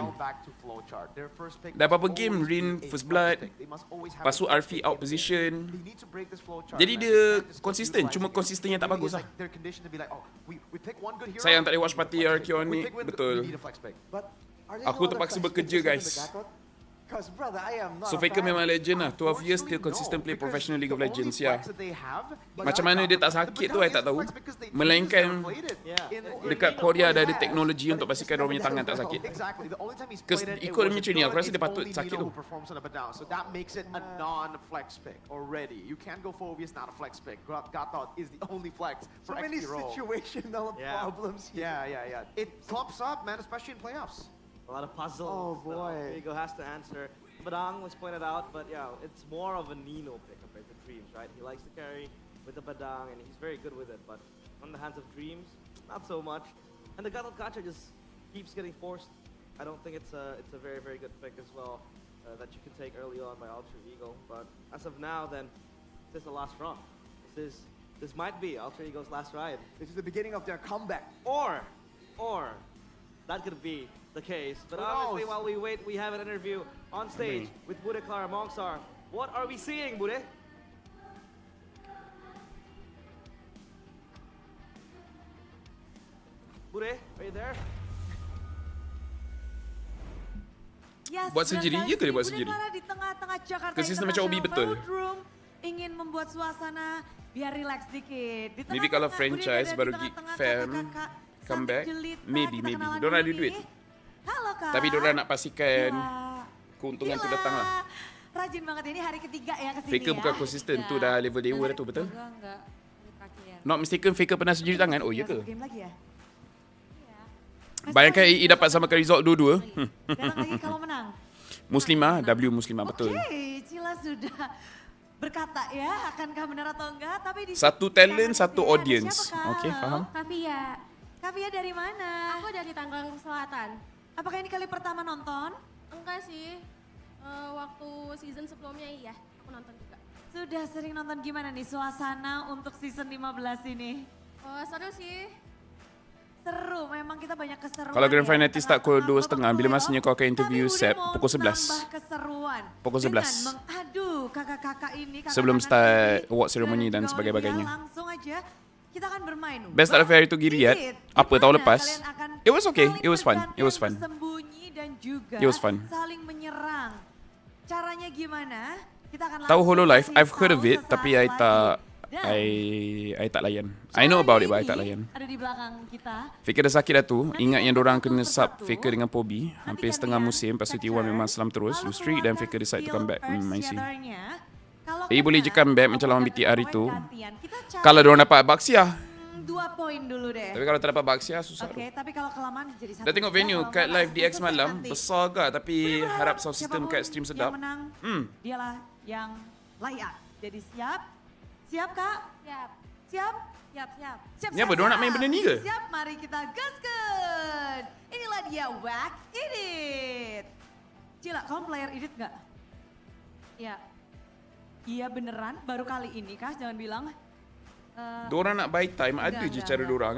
Dah berapa game Rin first blood, lepas tu RV out position. Jadi dia konsisten, cuma konsistennya tak bagus lah. Sayang tak ada Watchparty RQ Onic. Betul. Aku terpaksa bekerja guys. So Faker memang legend lah. 12 years still consistent play professional League of Legends ya. Macam mana dia tak sakit tu saya tak tahu. Melainkan dekat Korea ada teknologi untuk pastikan orang punya tangan tak sakit. Because ikut dia punya training aku rasa dia patut sakit tu. So that makes it a non-flex pick already. You can't go Phobius, not a flex pick. Gatot is the only flex for so many XP role. situational problems here. Yeah. It clumps up, man, especially in playoffs. A lot of puzzles. Oh boy. Vigo has to answer. Badang was pointed out, but yeah, it's more of a Nino pick compared to Dreams, right? He likes to carry with the Badang, and he's very good with it, but on the hands of Dreams, not so much. And the Gatot Gacha just keeps getting forced I don't think it's a very good pick as well that you can take early on by Alter Ego. But as of now, then this is the last run. This might be Alter Ego's last ride. This is the beginning of their comeback. Or that could be the case. But obviously, while we wait, we have an interview on stage with Bude, Clara, Mongsar. What are we seeing, Bude? Bude, are you there? Yes, Buat sendiri, ya ke dia buat Bude sendiri? Clara di tengah-tengah Jakarta Ke sistem macam Obi betul? Velodrome ingin membuat suasana biar relax dikit. Di Maybe kalau tengah-tengah, Bude franchise berada baru di Geek tengah-tengah Fam kakak-kakak come cantik back, jelita. maybe. Kita kenalan Diorang ada dulu duit. nih. Halo Kak. Tapi diorang nak pastikan Ya. keuntungan tu Gila. datang lah. Rajin banget ini hari ketiga ya kesini Faker ya. bukan konsisten, tu dah level dewa dah tu, betul? Enggak. Ini terakhir. Not mistaken, Faker pernah sendiri tangan? Oh, ya ke? Masuk game lagi ya? Bayangkan EE dapat samakan result dua-dua. Datang lagi kalau menang. Muslimah, W Muslimah, betul. Oke, Cila sudah berkata ya, akankah benar atau enggak? Tapi di Satu talent, kanan satu kiri ada audience. siapa, Kak? Okey, faham. Kavia, Kavia dari mana? aku dari Tangerang Selatan. Apakah ini kali pertama nonton? Enggak sih, waktu season sebelumnya iya, aku nonton juga. Sudah sering nonton, gimana nih suasana untuk season 15 ini? Seru sih. Seru, memang kita banyak keseruan. Kalau Grand ya. Final nanti start pukul 2.30, Tengah-tengah bila babak masanya kau akan interview Tapi Bude Sep, mau pukul 11. tambah keseruan Pukul 11. dengan mengadu kakak-kakak ini. Sebelum kakak-kakak start ini, award ceremony dan juga sebagainya. Olivia, langsung aja kita akan bermain. Best tak ada hari tu Giriat. Apa tahun lepas. It was okay. It was fun. It was fun. Bersembunyi dan juga It was fun. saling menyerang. Caranya gimana? Kita akan Tahu langsung Hololive, kasih I've heard of tahu it, tapi I sesaat tak lagi. Dan I tak layan. I know about it, but I tak ini layan. ada di belakang kita. Faker dah sakit dah tu. Ingat yang dorang kena sub Satu-satu. Faker dengan Pobi. Hampir setengah musim. Lepas tu T1 memang selam terus. Do streak dan Faker decide to come back. I see. Boleh je comeback macam lawan BTR itu. Kalau dorang dapat Baxia. 2 poin dulu deh. Tapi kalau tak dapat Baxia, susah. Oke, tapi kalau kelamaan jadi satu. Dah tengok venue, Kalau kat nggak live DX selesai malam. nanti. Besar agak tapi Bener-bener harap sound system siapapun kat stream sedap. Yang menang, dialah yang layak. Jadi siap? Siap Kak? Siap, Siap? siap. Siap, Ni apa, dorang nak main benda ni ke? Siap, mari kita gaskan. Inilah dia, Whack Edit. Cila, kamu player edit nggak? Ya, Iya beneran, baru kali ini kah? Jangan bilang. Dorang nak buy time, ada je cara dorang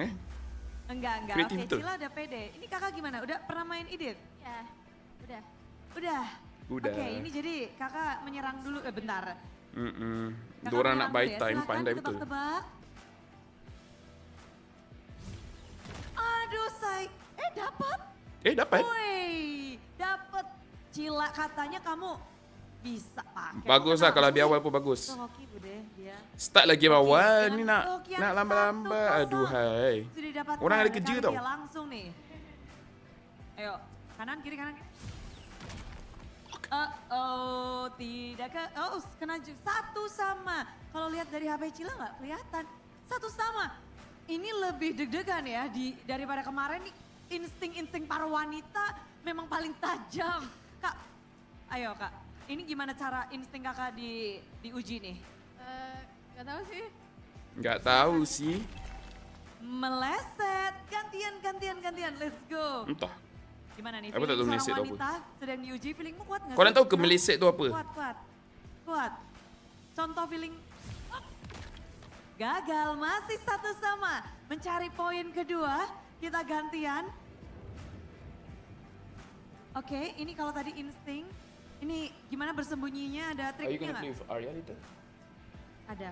Enggak. Kreatif Oke, betul. Cila udah pede. Ini kakak gimana? Udah pernah main edit? ya, udah. Udah. Udah. Oke, ini jadi kakak menyerang dulu. Bentar. Kakak Dorang nak menyerang buy dulu ya. time, Silakan pandai betul. ditebak-tebak. Aduh, dapat. Dapat. Woi, dapat. Cila, katanya kamu bisa pakai. Bagus lah, kalau di awal pun bagus. Tuh, Hoki Bude, dia. Start lagi awal, Dengan ni nak blok yang nak lambat-lambat. 1-0. Aduhai. Sudah didapatkan. Orang ada oleh kerja kali tau. dia langsung nih. Ayo, kanan kiri kanan. Tidak ke. Kena satu sama. Kalau lihat dari HP Cila nggak kelihatan. Satu sama. Ini lebih deg-degan ya daripada kemarin nih. Insting para wanita memang paling tajam. Kak, ayo Kak. Ini gimana cara insting kakak diuji nih? Gak tahu sih. Nggak tahu sih. Meleset, gantian, let's go. Entah. Gimana nih, Aku tak tahu feeling meleset tu seorang wanita sedang diuji, feelingmu kuat nggak? Korang sih? tahu ke meleset tu apa? Kuat. Contoh feeling. Gagal, masih satu sama. Mencari poin kedua, kita gantian. Oke, ini kalau tadi insting, ini gimana bersembunyinya, ada triknya nggak? with Arya later? Ada.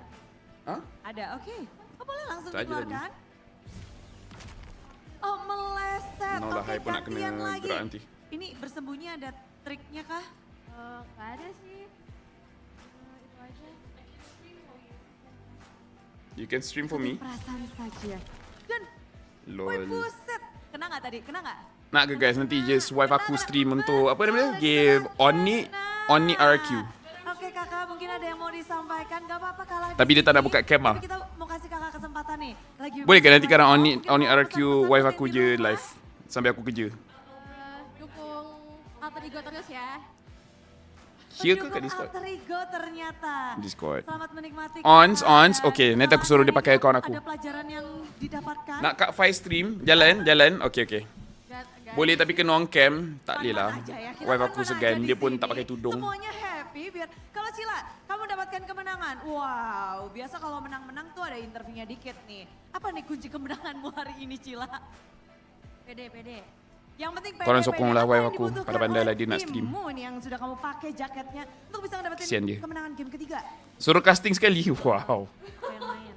Hah? Ada, oke. Oh, boleh langsung Tak aja dikeluarkan. Oh, meleset. No lah, Oke, I pun nak kena gantian lagi. gerak nanti. Ini bersembunyi ada triknya kah? Gak ada sih. Itu aja. You can stream for me. Perasaan saja. Dan, woi Lol. buset. Kena nggak tadi? Kena nggak? Nak ke guys, nanti just wife aku stream untuk apa namanya? Game Onic RQ. Oke kakak, mungkin ada yang mau disampaikan. Gak apa-apa kalah. Tapi dia tak nak buka cam lah. Tapi kita mau kasih kakak kesempatan nih. Lagi Boleh ke nanti karena Mungkin Onic mau RQ pesan-pesan wife mungkin aku di je rumah. live sampai aku kerja. Dukung Alter Ego terus ya. Here ke kat Pendukung Discord? Alter Ego ternyata. Discord. Selamat menikmati. Ons. Dan Okay, nanti aku suruh dia pakai akaun aku. Ada pelajaran yang didapatkan. Nak kat Faii stream, jalan. Okay. Gak Boleh tapi kena on cam, tak boleh lah. Wife aku segan, dia pun tak pakai tudung. Semuanya happy biar kalau Cila, kamu dapatkan kemenangan. Wow, biasa kalau menang-menang tuh ada interviewnya dikit nih. Apa nih kunci kemenanganmu hari ini Cila? Pede. Yang penting pede. Korang sokonglah wife aku, pandai-pandailah dia nak stream. Nih yang sudah kamu pakai jaketnya untuk bisa mendapatkan kemenangan game ketiga. Suruh casting sekali, wow.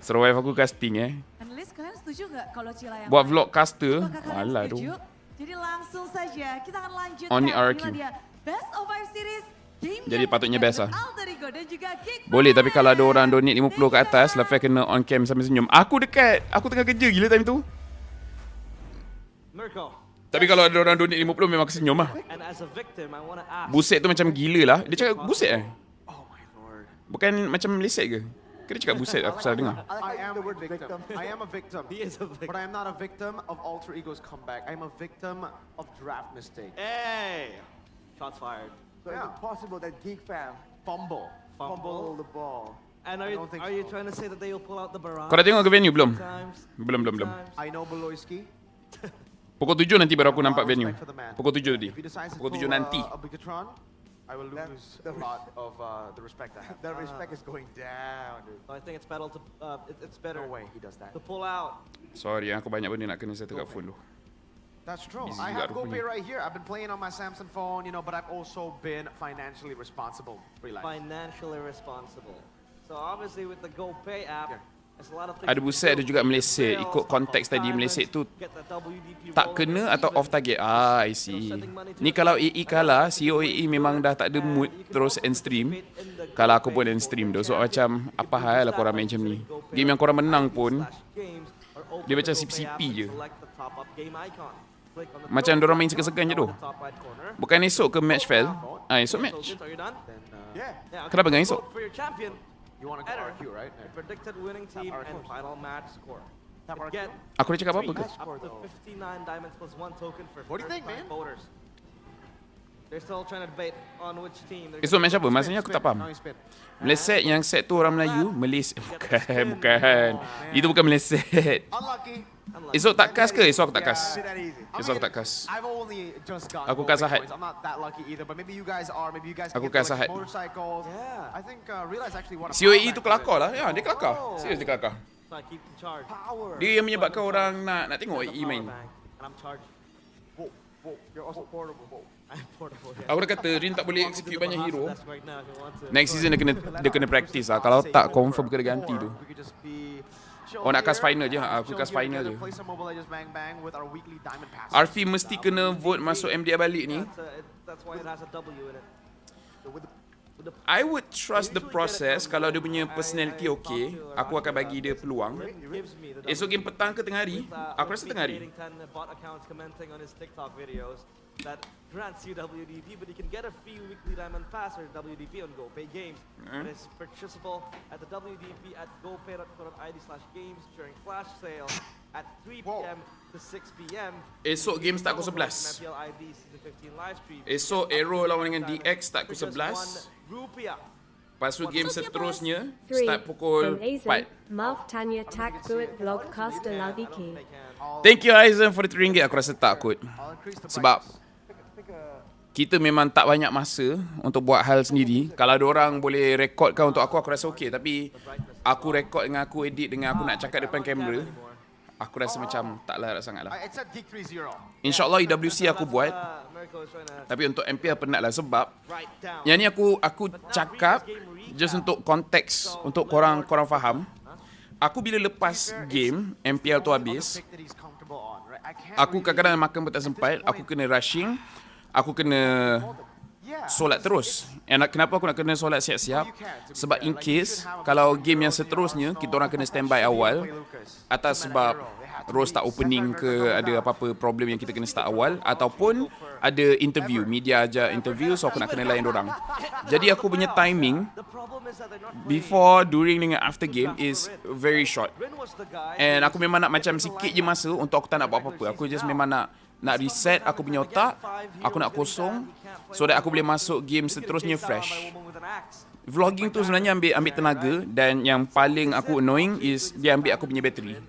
Suruh wife aku casting Analis, kalian setuju nggak kalau Cila yang buat vlog caster? Apakah Alah kalian tu. setuju? Jadi langsung saja kita akan lanjutkan. Onic RQ. Inilah dia Best of 5 Series game Jadi yang patutnya ketiga best lah. untuk Alter Ego dan juga Kickback. Boleh tapi kalau ada orang donate 50 ke atas, Laphel kena on cam sambil senyum. Aku dekat, aku tengah kerja gila time tu. Mirko. Tapi kalau ada orang donate 50 memang aku senyum lah. And as a victim, I want to ask. Buset tu macam gila lah. Dia cakap buset Oh my lord. Bukan macam leset ke? Ke dia cakap buset, aku salah dengar. I am a victim. I am a victim. He is a victim. But I am not a victim of Alter Ego's comeback. I am a victim of draft mistake. Hey! Shots fired. So is it possible that Geek Fam Fumble. fumble the ball? And I don't think are you so. trying to say that they will pull out the barrage? Kau dah tengok ke venue belum? Times, Belum. times? I know Beloyski. Pukul 7 nanti baru aku nampak Respect venue. for the man. Pukul 7 tadi. If he decides to Pukul 7 pull nanti. a Bigatron, I will lose a lot of the respect I have. The respect is going down, dude. So I think it's better to it's better No way he does that. to pull out. Sorry, aku banyak benda nak kena settle kat phone tu. That's true. Busy I juga have rupanya. GoPay right here. I've been playing on my Samsung phone, you know, but I've also been financially responsible. Relax. Financially responsible. So obviously with the GoPay app, Yeah. there's a lot of things. Ada buset, ada juga meleset. Ikut konteks tadi meleset tu tak kena atau off target. I see. Ni kalau AE kalah, CEO AE memang dah tak ada mood terus end stream. Kalau aku pun end stream tu. So macam apa hal lah korang main macam ni. Game yang korang menang pun dia macam sipi-sipi je. Macam dorang main segan-segan je tu. Bukan esok ke match fail? Esok match. Yeah. Kenapa dengan esok? For your champion, You want to go RQ, right? predicted winning team and final match score. Tap RQ. Get Aku dah cakap apa-apa ke? up to 59 diamonds plus 1 token for What do you think, first-time man? voters. They're still trying to debate on which team. Esok match apa? Maksudnya aku tak faham. Now you spin. Meleset yang set tu orang Melayu, bukan. Itu bukan meleset. Unlucky. Esok tak kas ke? Esok aku tak kas. Is it that easy? Esok aku tak kas. I've only just got Aku GoPay kas Ahad. coins. I'm not that lucky either, but maybe you guys are. Maybe you guys Aku can get kas like Ahad. motorcycles. Yeah. I think Realize actually won a COE power tu bank kelakar with it. lah. Ya, dia kelakar. Serius dia kelakar. So I keep in charge. Power. Dia yang menyebabkan orang nak tengok The AE main. power bank, and I'm charged. Whoa, you're also portable. Whoa. I'm portable. Aku dah kata Rin tak boleh execute banyak hero. That's right now if you want to. Next season dia kena practice lah. Kalau tak confirm kena ganti tu. We could just be chill Oh, nak cast here, final je. Aku chill cast here final together, je. play some Mobile Legends bang with our weekly diamond passes. Arfi mesti kena vote masuk MDR balik ni. That's why it has a W in it. I would trust the process. Kalau dia punya personality okay, aku akan bagi dia peluang. Gives me the Esok game petang ke tengah hari? Aku rasa tengah hari. 10 bot accounts commenting on his TikTok videos that grants you WDP, but you can get a free weekly diamond pass or WDP on GoPay games. It is purchasable at the WDP at gopay.co.id/games during flash sale at 3 p.m. to 6 p.m. Esok game start pukul 11. MPL IB Season 15 live stream. Esok Arrow lawan dengan DX start For pukul just 11. Rupiah. Lepas tu game seterusnya 3. start pukul From Aizen, 4. Marv Tanya Tak Buat Vlogcaster lagi ke. Thank you Aizen for the RM3. Aku rasa takut. I'll increase the Sebab kita memang tak banyak masa untuk buat hal sendiri. Kalau ada orang boleh rekodkan untuk aku rasa okey. Tapi aku rekod dengan aku edit dengan aku nak cakap depan kamera, aku rasa macam tak larat sangat lah. It said Geek 3-0. InsyaAllah EWC aku buat. Mirko is trying to Tapi untuk MPL penat lah sebab write down. yang ni aku cakap just untuk konteks, untuk korang faham. Aku bila lepas game MPL tu habis, Pick that he's comfortable on, right? I can't aku really- kadang-kadang makan pun tak sempat, aku kena rushing, aku kena Yeah. solat terus. Kenapa aku nak kena solat siap-siap? Sebab in case kalau game yang seterusnya kita orang kena standby awal, atas sebab Rose tak opening ke ada apa-apa problem yang kita kena start awal, ataupun ada interview, media ajak interview, so aku nak kena layan dorang. Jadi aku punya timing The problem is that they're not before, during dengan after game is very short. Rin was the guy. And aku memang nak macam sikit je masa untuk aku tak nak buat apa-apa. Aku just memang nak reset aku punya otak, aku nak kosong so that aku boleh masuk game seterusnya fresh. Vlogging tu sebenarnya ambil tenaga, dan yang paling aku annoying is dia ambil aku punya bateri.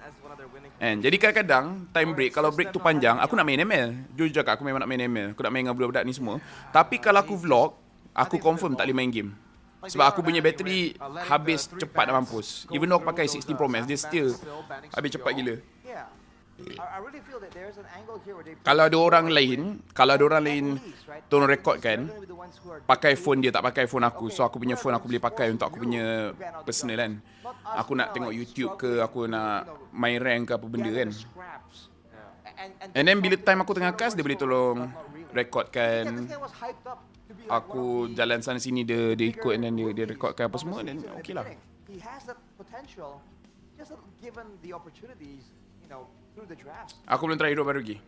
Jadi kadang-kadang time break, kalau break tu panjang, aku nak main ML. Jujur cakap aku memang nak main ML. Aku nak main dengan budak-budak ni semua. Tapi kalau aku vlog, aku confirm tak boleh main game. Sebab aku punya bateri habis cepat nak mampus. Even though aku pakai 16 Pro Max, dia still habis cepat gila. Kalau ada orang lain tolong record kan, pakai phone dia tak pakai phone aku. So aku punya phone aku boleh pakai untuk aku punya personal kan. Aku nak tengok YouTube ke, aku nak main rank ke apa benda kan. And then bila time aku tengah cast, dia boleh tolong recordkan aku jalan sana sini, dia ikut and then dia recordkan apa semua, dan okey lah. Aku belum try hero baru lagi.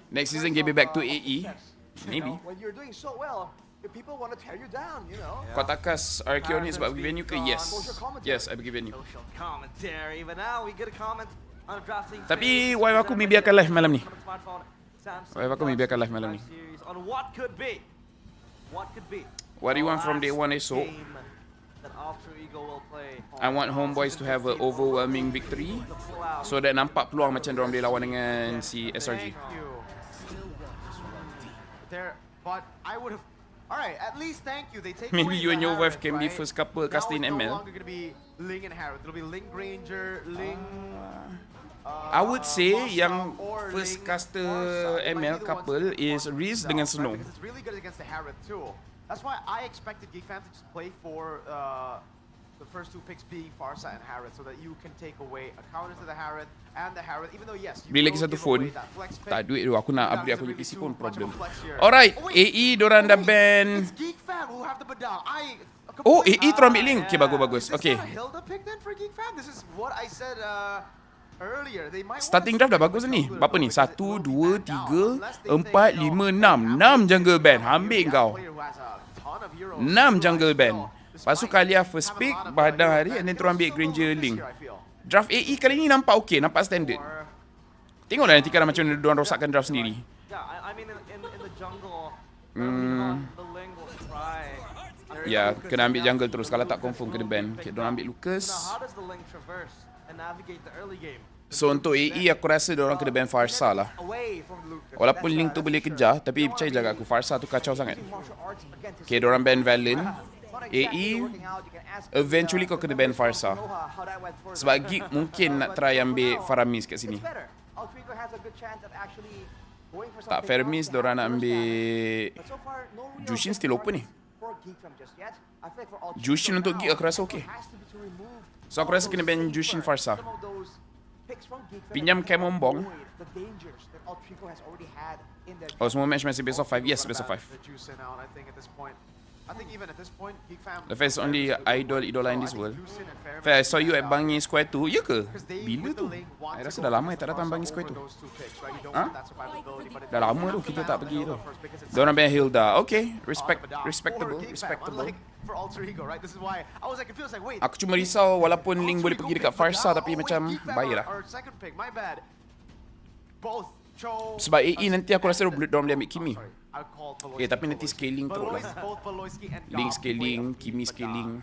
Next season give me back to AE. Maybe. Kau tak cast RQ ni sebab bagi venue ke? Yes. Yes, I bagi venue. Tapi wife aku maybe akan live malam ni. What do you want from day one esok? I want homeboys to have an overwhelming victory so that nampak peluang macam diorang boleh lawan dengan si SRG. Maybe you and your wife can be first couple casting ML. I would say yang first caster ML couple is Riz dengan Snow. That's why I expected Geek Fam to just play for the first two picks being Farsa and Harith, so that you can take away a counter to the Harith and the Harith, even though yes, you beli lagi satu phone. Tak duit tu, aku nak upgrade aku punya PC pun problem. Alright, AE dorang dah ban. Oh, AE terus ambil link. Okay, bagus. Okay. Starting draft dah bagus ni. Berapa ni? 1, 2, 3, 4, 5, 6. 6 jungle band. Ambil kau. 6 jungle band. Lepas tu Kalia first pick, Badang hari, and then terus ambil Granger Link. Draft AE kali ni nampak okay, nampak standard. Tengoklah nanti kalau macam mana diorang rosakkan draft sendiri. Ya, kena ambil jungle terus. Kalau tak confirm kena ban. Okay, diorang ambil Lucas. So untuk AE aku rasa diorang kena ban Farsa lah. Walaupun Link tu boleh kejar, tapi percaya jaga aku, Farsa tu kacau sangat. Okay, diorang ban Valen. AE eventually kau kena ban Farsa. Sebab Geek mungkin nak try ambil Faramis kat sini. Tak, Faramis diorang nak ambil Jushin still open ni. Jushin untuk Geek aku rasa okay. So aku rasa kena ban Jushin Farsa. Pinjam Camombong. Oh, semua match masih best of 5. Yes, best of 5. The first only idol in this world. I saw you at Bangi Square 2. Ya ke? Bila tu? I rasa dah lama tak datang Bangi Square 2. Ha? Dah lama tu kita tak pergi tu. Diorang ban Hilda. Okay, respectable. Aku cuma risau walaupun Link boleh pergi dekat Farsa, tapi macam baiklah. Sebab AE nanti aku rasa diorang boleh ambil Kimi. Tapi nanti scaling teruk lah. Link scaling, Kimi scaling.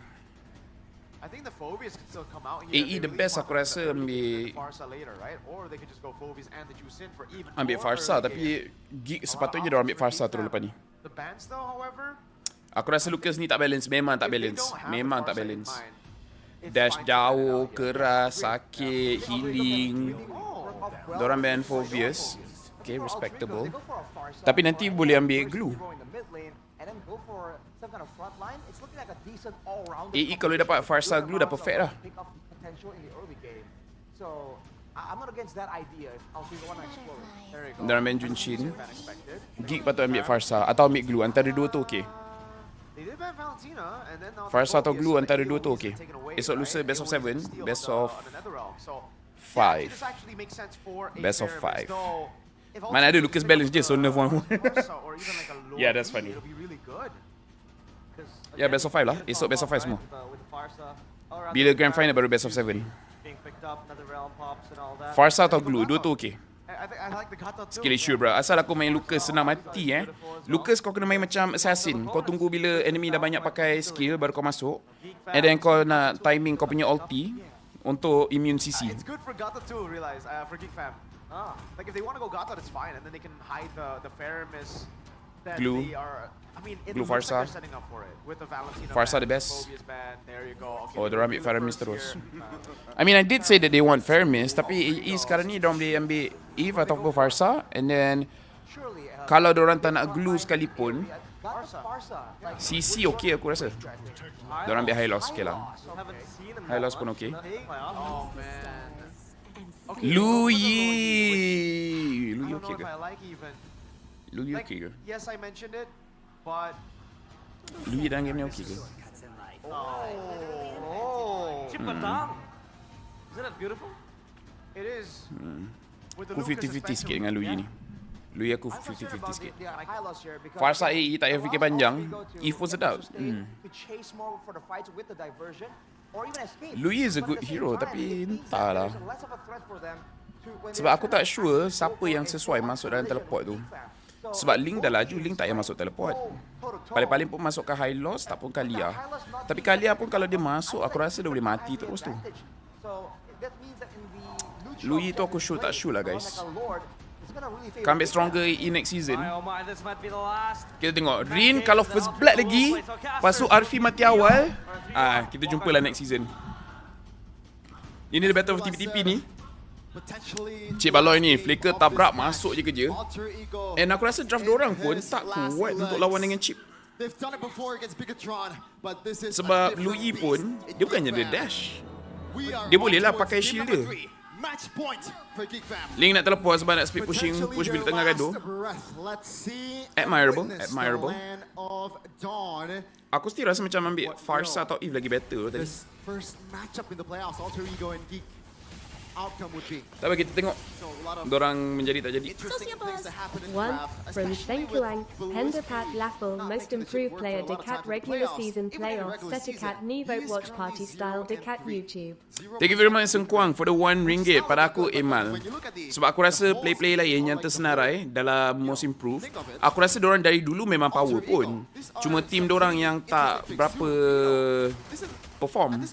AE the best aku rasa ambil Farsa, tapi Geek sepatutnya diorang ambil Farsa terus lepas ni. Aku rasa Lucas ni tak balance. Memang tak balance. Dash jauh, keras, sakit, healing. Diorang ban Phobius. Okay, respectable. Tapi nanti boleh ambil glue. AE kalau dapat Farsa glue dah perfect lah. Diorang ban Junshin. Geek patut ambil Farsa atau ambil glue. Antara dua tu okay. Farsa atau glue, antara dua tu okay. Esok lusa best of 7, best of 5. Best of 5. Mana ada Lucas balance je, so nerf one. Yeah, that's funny. Yeah, best of 5 lah. Esok best of 5 semua. Bila grand final baru best of 7. Farsa atau glue, dua tu okay. Skill issue bro. Asal aku main Lucas senang mati Lucas kau kena main macam assassin. Kau tunggu bila enemy dah banyak pakai skill baru kau masuk. And then kau nak timing kau punya ulti. untuk immune CC. It's good for Gata too, realize, for Geek Fam. Like if they want to go Gata, it's fine, and then they can hide the Faramis. Glue. Glue Farsa. Farsa the best. Oh, dia ambil Faramis terus. I mean, I did say that they want Faramis, tapi sekarang ni diorang boleh ambil Eve ataupun Farsa, and then kalau diorang tak nak glue sekalipun, CC okay aku rasa. Diorang ambil high loss, okay lah. High loss pun okay. Lu Yi okay ke? Lu Yi okay ke? Yes, I mentioned it, but Lu Yi dalam game ni okay ke? Chip down. Isn't it beautiful? It is. Aku 50-50 sikit dengan Lu Yi ni. Lu Yi aku 50-50 sikit. Farsa AE tak payah fikir panjang. Eve pun sedap. Lu Yi is a good hero, tapi entahlah. Sebab aku tak sure siapa yang sesuai masuk dalam teleport tu. Sebab Link dah laju, Link tak payah masuk teleport. Paling-paling pun masuk ke high loss, tak pun Kalia. Tapi Kalia pun kalau dia masuk, aku rasa dia boleh mati terus tu. Lu Yi tu aku sure tak sure lah guys. Comeback stronger in next season. Kita tengok Rin kalau first blood lagi, lepas tu Arfi mati awal, kita jumpa lah next season. Ini the battle of TP-TP ni. Cik Baloi ni flicker tabrak masuk je kerja. And aku rasa draft diorang pun tak kuat untuk lawan dengan Chip. Sebab Lu Yi pun dia bukannya dia dash. Dia boleh lah pakai shield dia. Link nak teleport sebab nak speed push bila tengah gaduh. Admirable. Aku still rasa macam ambil Farsa atau Eve lagi better tadi. Tak apa, kita tengok dorang menjadi tak jadi. One from Sengkuang, Henderpat Laphel, most improved player dekat regular season playoff, Setakat ni vote watch party style dekat YouTube. Thank you very much Sengkuang for the RM1. Pada aku Emal. Sebab aku rasa play lain yang tersenarai dalam most improved, aku rasa dorang dari dulu memang power pun. Cuma team dorang yang tak berapa perform.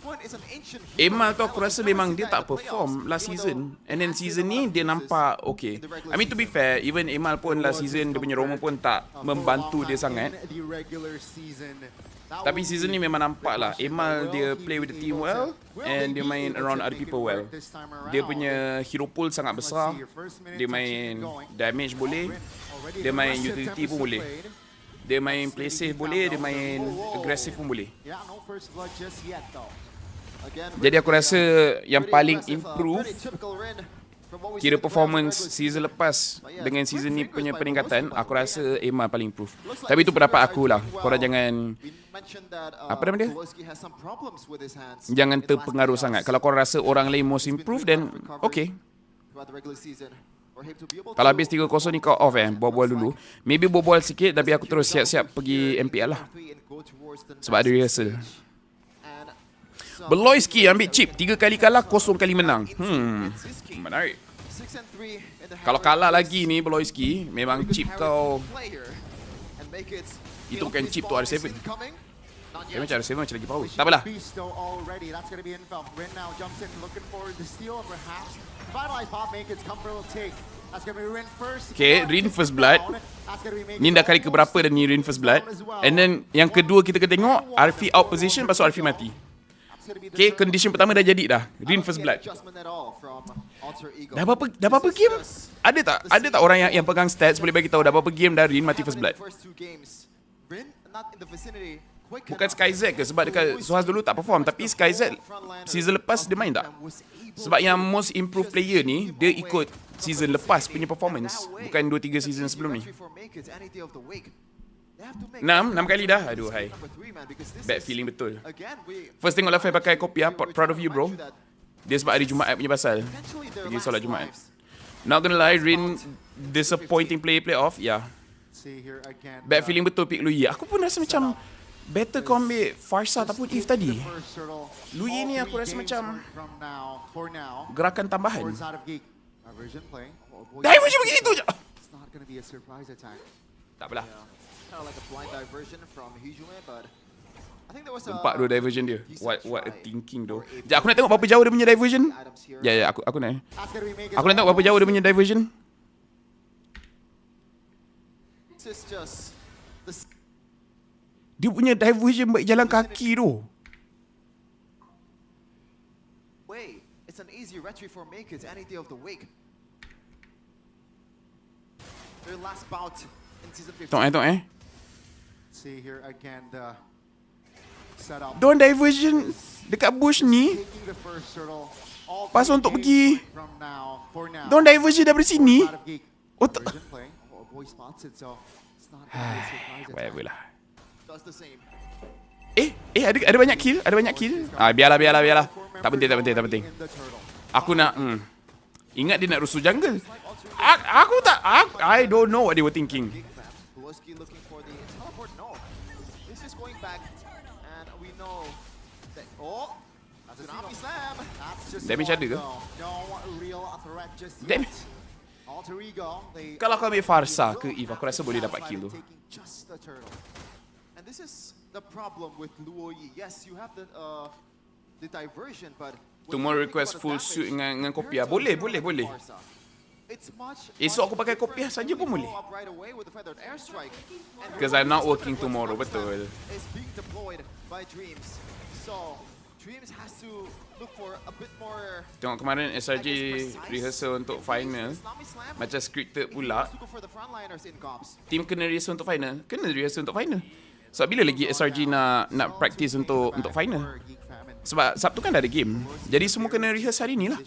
Emal tu aku rasa memang dia tak perform last season. And then season ni dia nampak okay. I mean to be fair, even Emal pun last season dia punya Romo pun tak membantu dia sangat. Tapi season ni memang nampak lah Emal dia play with the team well, and dia main around other people well. Dia punya hero pool sangat besar. Dia main damage boleh, dia main utility pun boleh, dia main play safe boleh, dia main aggressive pun boleh. Jadi aku rasa yang paling improve kira performance season lepas dengan season ni punya peningkatan, aku rasa Emal paling improve. Tapi itu pendapat aku lah. Korang jangan apa nama dia? Jangan terpengaruh sangat. Kalau korang rasa orang lain most improve, then okay. Kalau habis 3-0 ni kau off bual-bual dulu. Maybe bual-bual sikit, tapi aku terus siap-siap pergi MPL lah. Sebab ada rehearsal. Beloyski ambil chip 3 kali kalah, 0 kali menang. Menarik. Kalau kalah lagi ni Beloyski, memang chip kau. Itu bukan chip tu R7. Dia macam R7 macam lagi power. Tak apalah. Okay, Rin first blood. Ni dah kali keberapa dah ni Rin first blood. And then yang kedua kita kena tengok Arfi out position, lepas tu Arfi mati. Okay, condition pertama dah jadi dah. Rin first blood. Dah berapa game? Ada tak orang yang pegang stats boleh bagi tahu dah berapa game dah Rin mati first blood? Bukan SkyZ ke? Sebab dekat Sohaz dulu tak perform. Tapi SkyZ season lepas dia main tak? Sebab yang most improved player ni, dia ikut season lepas punya performance, bukan 2-3 season sebelum ni. 6 kali dah. Aduh hai. Bad feeling betul. First tengok Laphel pakai kopiah. Proud of you bro. Dia sebab hari Jumaat punya pasal. Pergi solat Jumaat. Not gonna lie, Rin disappointing playoff. Yeah. Bad feeling betul pick Lu Yi. Aku pun rasa macam better kau ambil Farsa ataupun Eve tadi. Lu Yi ni aku rasa macam gerakan tambahan. Diversion begitu je. Tak apalah. Nampak tu diversion dia. What a thinking tu. Sekejap, aku nak tengok berapa jauh dia punya diversion. Ya, aku nak. Aku nak tengok berapa jauh dia punya diversion. Dia punya diversion baik jalan kaki tu. It's an easy retry for Makers any day of the week. Their last bout in season 15. Tengok See here again the setup. Don diversion dekat bush ni. Taking the first turtle. All Pas untuk pergi. from now, for now. Don diversion daripada sini. Out of geek. Oh, tak. Version play. Oh, boy spots it, so it's not really surprising. Whatever lah. Does the same. Ada banyak kill, biarlah. Tak penting. Aku nak ingat dia nak rusuh jungle. I don't know what they were thinking. Boloski looking for the teleport. No. This is going back and we know that that's an Omni Slam. That's just Damage ada ke? no real threat just Damn. yet. Alter ego. They Kalau kau ambil Farsa ke Eve, aku rasa boleh dapat kill tu. taking just the turtle. And this is the problem with Luoyi. Yes, you have the diversion, but when Tomorrow you think request about the full damage, suit dengan kopiah. compared to Boleh. Farsa, it's much Esok aku pakai cheaper kopiah to saja pun follow boleh. up right away with the feathered airstrike. And Because I'm not Remember, working what's tomorrow, Omni Slam betul. is being deployed by Dreams. So Dreams has to look for a bit more. Tengok kemarin SRG rehearsal untuk final. Macam scripted pula. Team kena rehearsal untuk final. Sebab bila lagi SRG nak practice untuk final? Sebab Sabtu kan dah ada game. Jadi semua kena rehearse hari ni lah.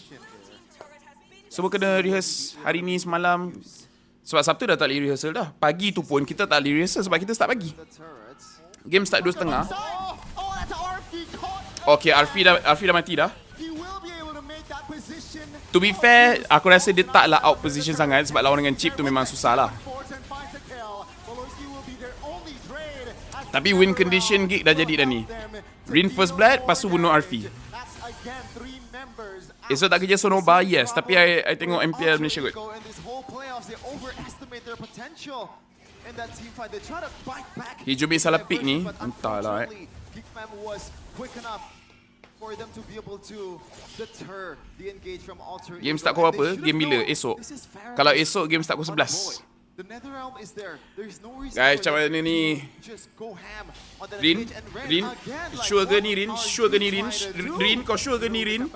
Semua kena rehearse hari ni semalam. Sebab Sabtu dah tak boleh rehearsal dah. Pagi tu pun kita tak boleh rehearsal sebab kita start pagi. Game start 2:30. Okay, Arfi dah mati dah. To be fair, aku rasa dia taklah out position sangat sebab lawan dengan chip tu memang susah lah. Tapi win condition gig dah jadi dah ni. Rin first blood, lepas tu bunuh Arfi. Esok tak kerja Sonoba, yes. Tapi I tengok MPL Malaysia kot. Hijumi salah pick ni, entahlah Game start pukul berapa? Game bila? Esok. Kalau esok game start pukul 11. Guys, macam mana ni? Rin? Sure ke ni Rin? Rin, kau sure ke ni Rin?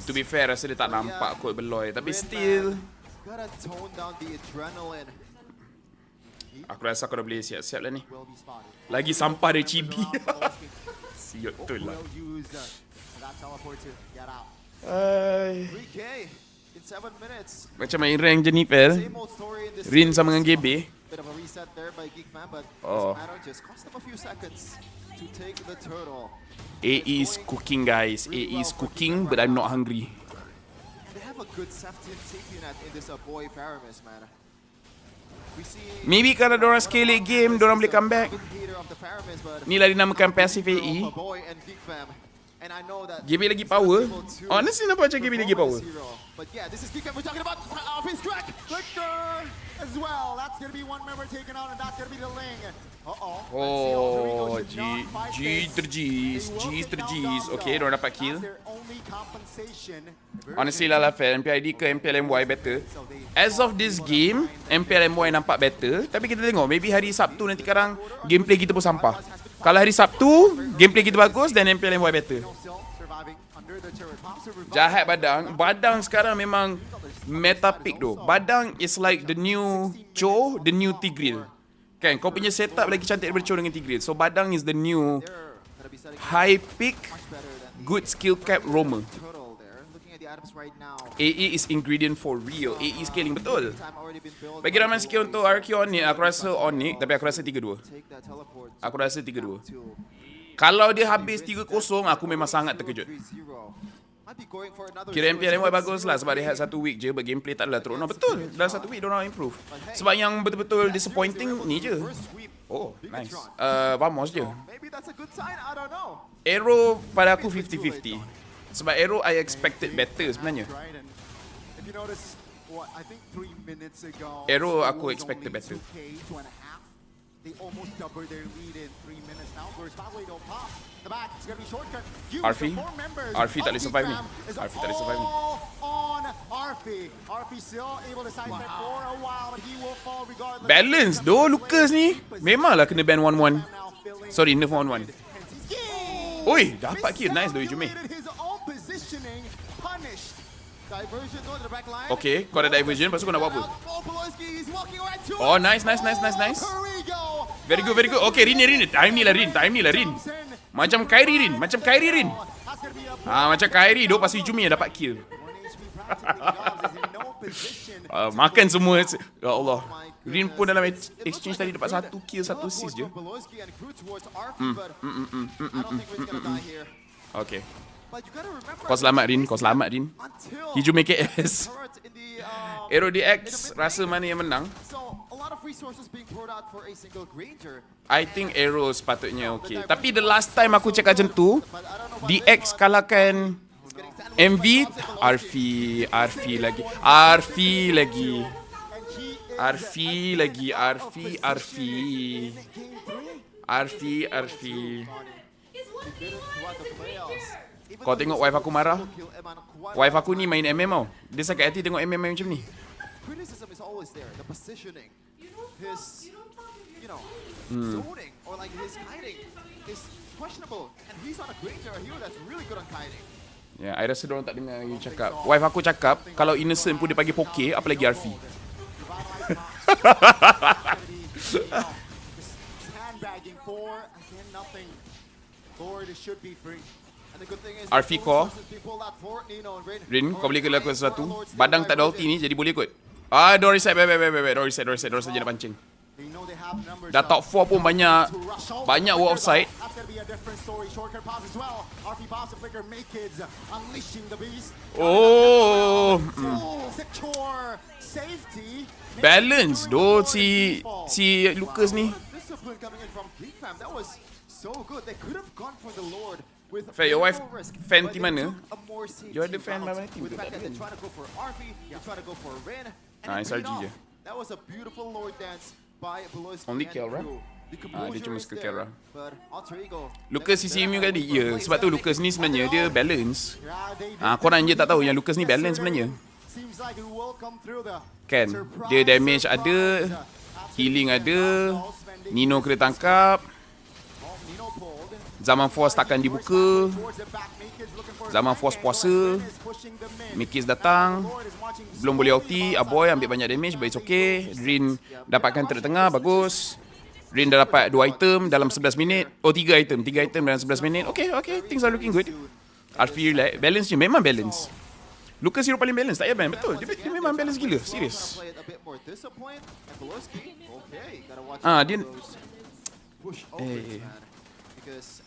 To be fair, rasa dia tak nampak kot Beloy. Tapi still, aku rasa aku dah boleh siap-siap lah ni. Lagi sampah dari Chibi. Siot betul lah. Macam main rank je ni, Pel. Rin sama dengan GB. Oh. AE is cooking, guys. AE is cooking, but I'm not hungry. Maybe kalau diorang scale late game, diorang boleh come back. Ni lah dinamakan passive AE. GB lagi power. Honestly nampak macam GB lagi power. Oh, G terjis. Okay, diorang dapat kill. Honestly lah Laphel, MPID ke MPLMY better. As of this game, MPLMY nampak better. Tapi kita tengok, maybe hari Sabtu nanti sekarang gameplay kita pun sampah. Kalau hari Sabtu, gameplay kita bagus dan MPLMY better. Jahat Badang sekarang memang meta pick tu. Badang is like the new Cho, the new Tigreal. Kan, kau punya setup lagi cantik daripada Cho dengan Tigreal. So Badang is the new high pick, good skill cap roamer. AE is ingredient for real. AE scaling betul. Bagi ramai skill untuk RQ Onic, aku rasa Onic, tapi aku rasa 3-2. Kalau dia habis 3-0, aku memang sangat terkejut. Kira MPLMY bagus lah sebab dia had 1 week je, but gameplay tak adalah teruk. No, betul, dalam 1 week diorang improve. Sebab yang betul-betul disappointing ni je. Oh, nice. Vamos je. Arrow pada aku 50-50. Sebab Aero I expected better sebenarnya. Aero aku expected better. Arfi tak boleh survive ni. Arfi tak boleh survive ni. Balance doh Lucas ni. Memanglah kena ban 1-1. Sorry, nerf 1-1. Oi, dapat kill. Nice doh Jume. Okay, kau ada diversion, lepas tu kau nak buat apa? Oh, nice. Very good. Okay, Rin. Time ni lah Rin. Macam Kyrie Rin. Macam Kyrie doh pasal Jumi yang dapat kill. Makan semua. Ya Allah. Rin pun dalam exchange tadi dapat 1 kill, 1 assist je. Okay. Kau selamat Rin. Hijau make KS. Aero DX rasa mana yang menang? I think Aero sepatutnya okay. Tapi the last time aku cakap macam tu, DX kalahkan MV, Arfi lagi. Kau tengok wife aku marah. Wife aku ni main MM tau. Dia sakit hati tengok MM macam ni. Ya, I rasa diorang tak dengar you cakap. Wife aku cakap, kalau innocent pun dia bagi poke, apalagi Arfi. Arfi core. Rin, kau boleh lakukan sesuatu. Badang tak ada ulti ni, jadi boleh kot. Don't reset, baik. Don't reset je nak pancing. Dah top 4 pun banyak war offside. Oh, balance doh si Lucas ni. Faii, your wife fan team mana? You ada fan mana team? SRG je. Only Kelra? Dia cuma suka Kelra. Lucas CCMU tadi? Ya, sebab tu Lucas ni sebenarnya dia balance. Korang je tak tahu yang Lucas ni balance sebenarnya. Kan? Dia damage ada, healing ada, Nino kena tangkap, zaman force takkan dibuka, zaman force puasa, Mikis datang, belum boleh ulti, Aboy ambil banyak damage, but it's okay. Rin dapatkan trade tengah, bagus. Rin dah dapat 2 item dalam 11 minit. 3 item dalam 11 minit. Okay, things are looking good. Arfi relax, balance je, memang balance. Lucas hero paling balance, tak payah ban, betul. Dia memang balance gila, serius. Dia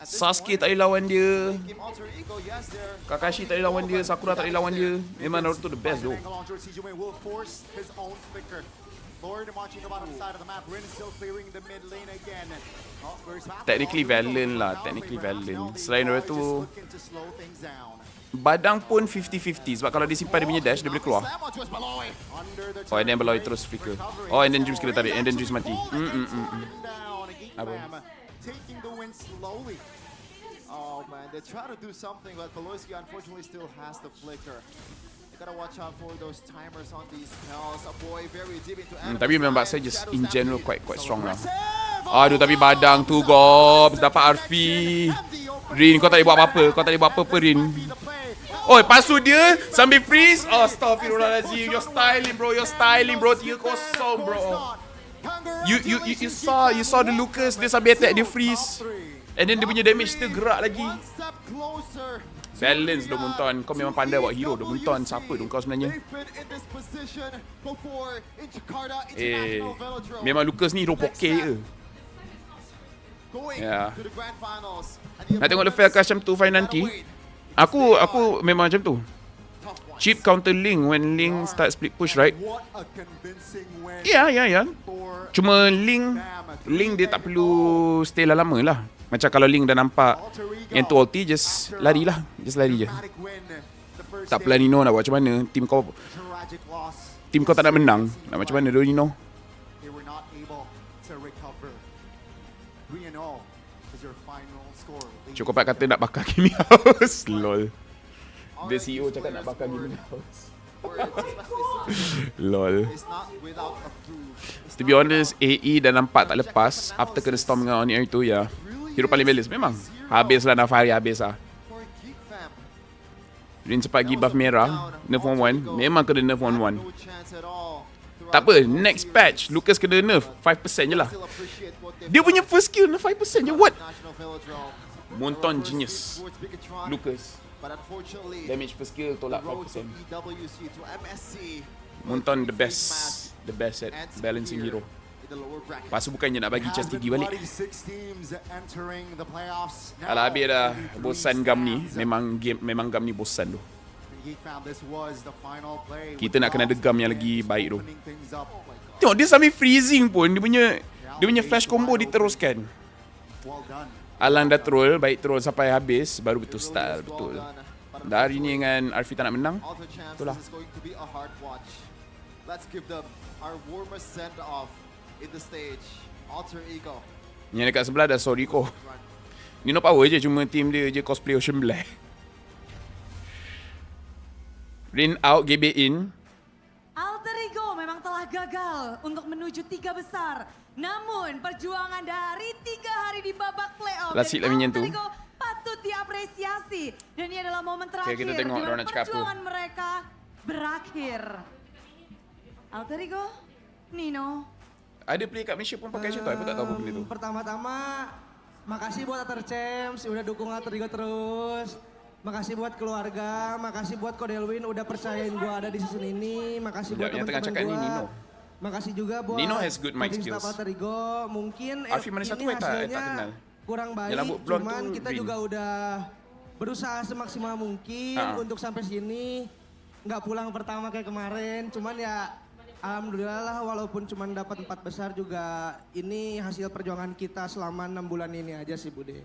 Sasuke tak boleh lawan dia, Kakashi tak boleh lawan dia, Sakura tak boleh lawan dia. Memang Naruto the best though. Technically Valen lah, Selain Naruto, Badang pun 50-50 sebab kalau dia simpan dia punya dash, dia boleh keluar. Oh, and then Beloy terus flicker. Oh, and then Dreams kena tarik, and then Dreams mati. Apa? Taking the win slowly. Oh man, they try to do something, but Pelosi unfortunately still has the flicker. They gotta watch out for those timers on these spells. A boy very deep into tapi memang saya just in general quite strong lah. Aduh, tapi Badang tu Gob dapat Arfi. Rin, kau tak boleh buat apa-apa, Rin. Oh, lepas tu dia sambil freeze. Oh, astaghfirullahaladzim. You're styling bro. 3-0 bro. You saw the Lucas, dia sambil attack, dia freeze. And then dia punya damage tu gerak lagi. Balance dong Munton. Kau memang pandai buat hero dong Munton. Siapa dong kau sebenarnya? Memang Lucas ni hero poke ke? Ya. Nak tengok Laphel macam tu Faii nanti. Aku memang macam tu. Cheap counter Link when Link start split push, right? Ya. Cuma Link dia tak perlu stay lama lah. Macam kalau Link dah nampak yang tu ulti, just lari lah. Just lari je. Tak pula Nino nak buat macam mana. Tim kau tak nak menang. Nak macam mana tu Nino? Cukup Pat kata nak bakar Gaming House. Lol. The CEO cakap nak bakar Gaming House. Lol. To be honest, AE dah nampak tak lepas. After kena storm dengan Onic itu, ya. Hero paling balance memang. Habis lah Faii, habis lah. Rin cepat pergi buff merah. Nerf 1-1. Memang kena nerf 1-1. Tak apa, next patch Lucas kena nerf 5% je lah. Dia punya first skill nerf 5% je, what? Monton genius Lucas. Damage per skill tolak 5%. Monton the best at balancing hero. Lepas tu bukannya nak bagi chance tinggi balik. Alah habis dah. Bosan gam ni. Memang gam ni bosan tu. Kita nak kena ada gam yang lagi baik tu. Tengok dia sambil freezing pun. Dia punya flash combo diteruskan. Alang dah troll. Baik troll sampai habis. Baru betul style. Betul. Dah hari ni dengan Arfi tak nak menang. Betul lah. Yang dekat sebelah dah sorry ko. Nino power je, cuma team dia je cosplay Ocean Black. Rin out, GB in. Alter Ego memang telah gagal untuk menuju 3 besar. Namun perjuangan dari 3 hari di babak playoff Lasik lah minyak tu. Alter Ego patut diapresiasi. Dan ini adalah momen terakhir kita tengok di mana cakap perjuangan mereka berakhir. Alter Ego, Nino. Ada play kat Malaysia pun pakai macam tu. Aku tak tahu apa benda tu. Pertama-tama, makasih buat Alter Champs, udah dukung Alter Ego terus. Makasih buat keluarga, makasih buat Kodelwin udah percayain gua ada di season ini. Makasih buat teman-teman gua. Nino. Makasih juga buat Nino has good mic skills. Alter Ego. Mungkin Arfi mana satu tak kenal. Kurang baik, cuman kita juga udah berusaha semaksimal mungkin untuk sampai sini. Nggak pulang pertama kayak kemarin, cuman ya alhamdulillah lah, walaupun cuma dapat 4 besar juga ini hasil perjuangan kita selama 6 bulan ini aja sih Bude.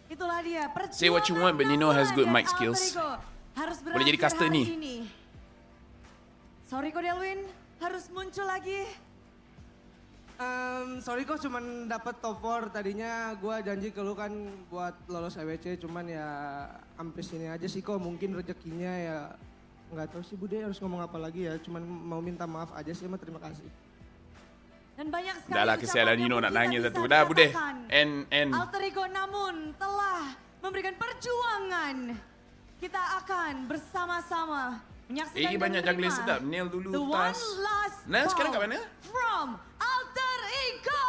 Itulah dia perjuangan. Say what you want, but Nino has good mic skills. Boleh jadi caster ni. Sorry Kodelwin, harus muncul lagi. Sorry kok cuman dapat top 4. Tadinya gua janji ke lu kan buat lolos EWC, cuman ya sampai sini aja sih kok. Mungkin rezekinya ya nggak tahu sih Bude harus ngomong apa lagi ya. Cuman mau minta maaf aja sih, sama terima kasih. Dan banyak sekali dah lah kesialan Nino nak nangis satu. Dah Bude. And Alter Ego namun telah memberikan perjuangan. Kita akan bersama-sama menyaksikan dan banyak juggling sedap. Nail dulu tas. Nah, sekarang kat mana? From Alter Ego.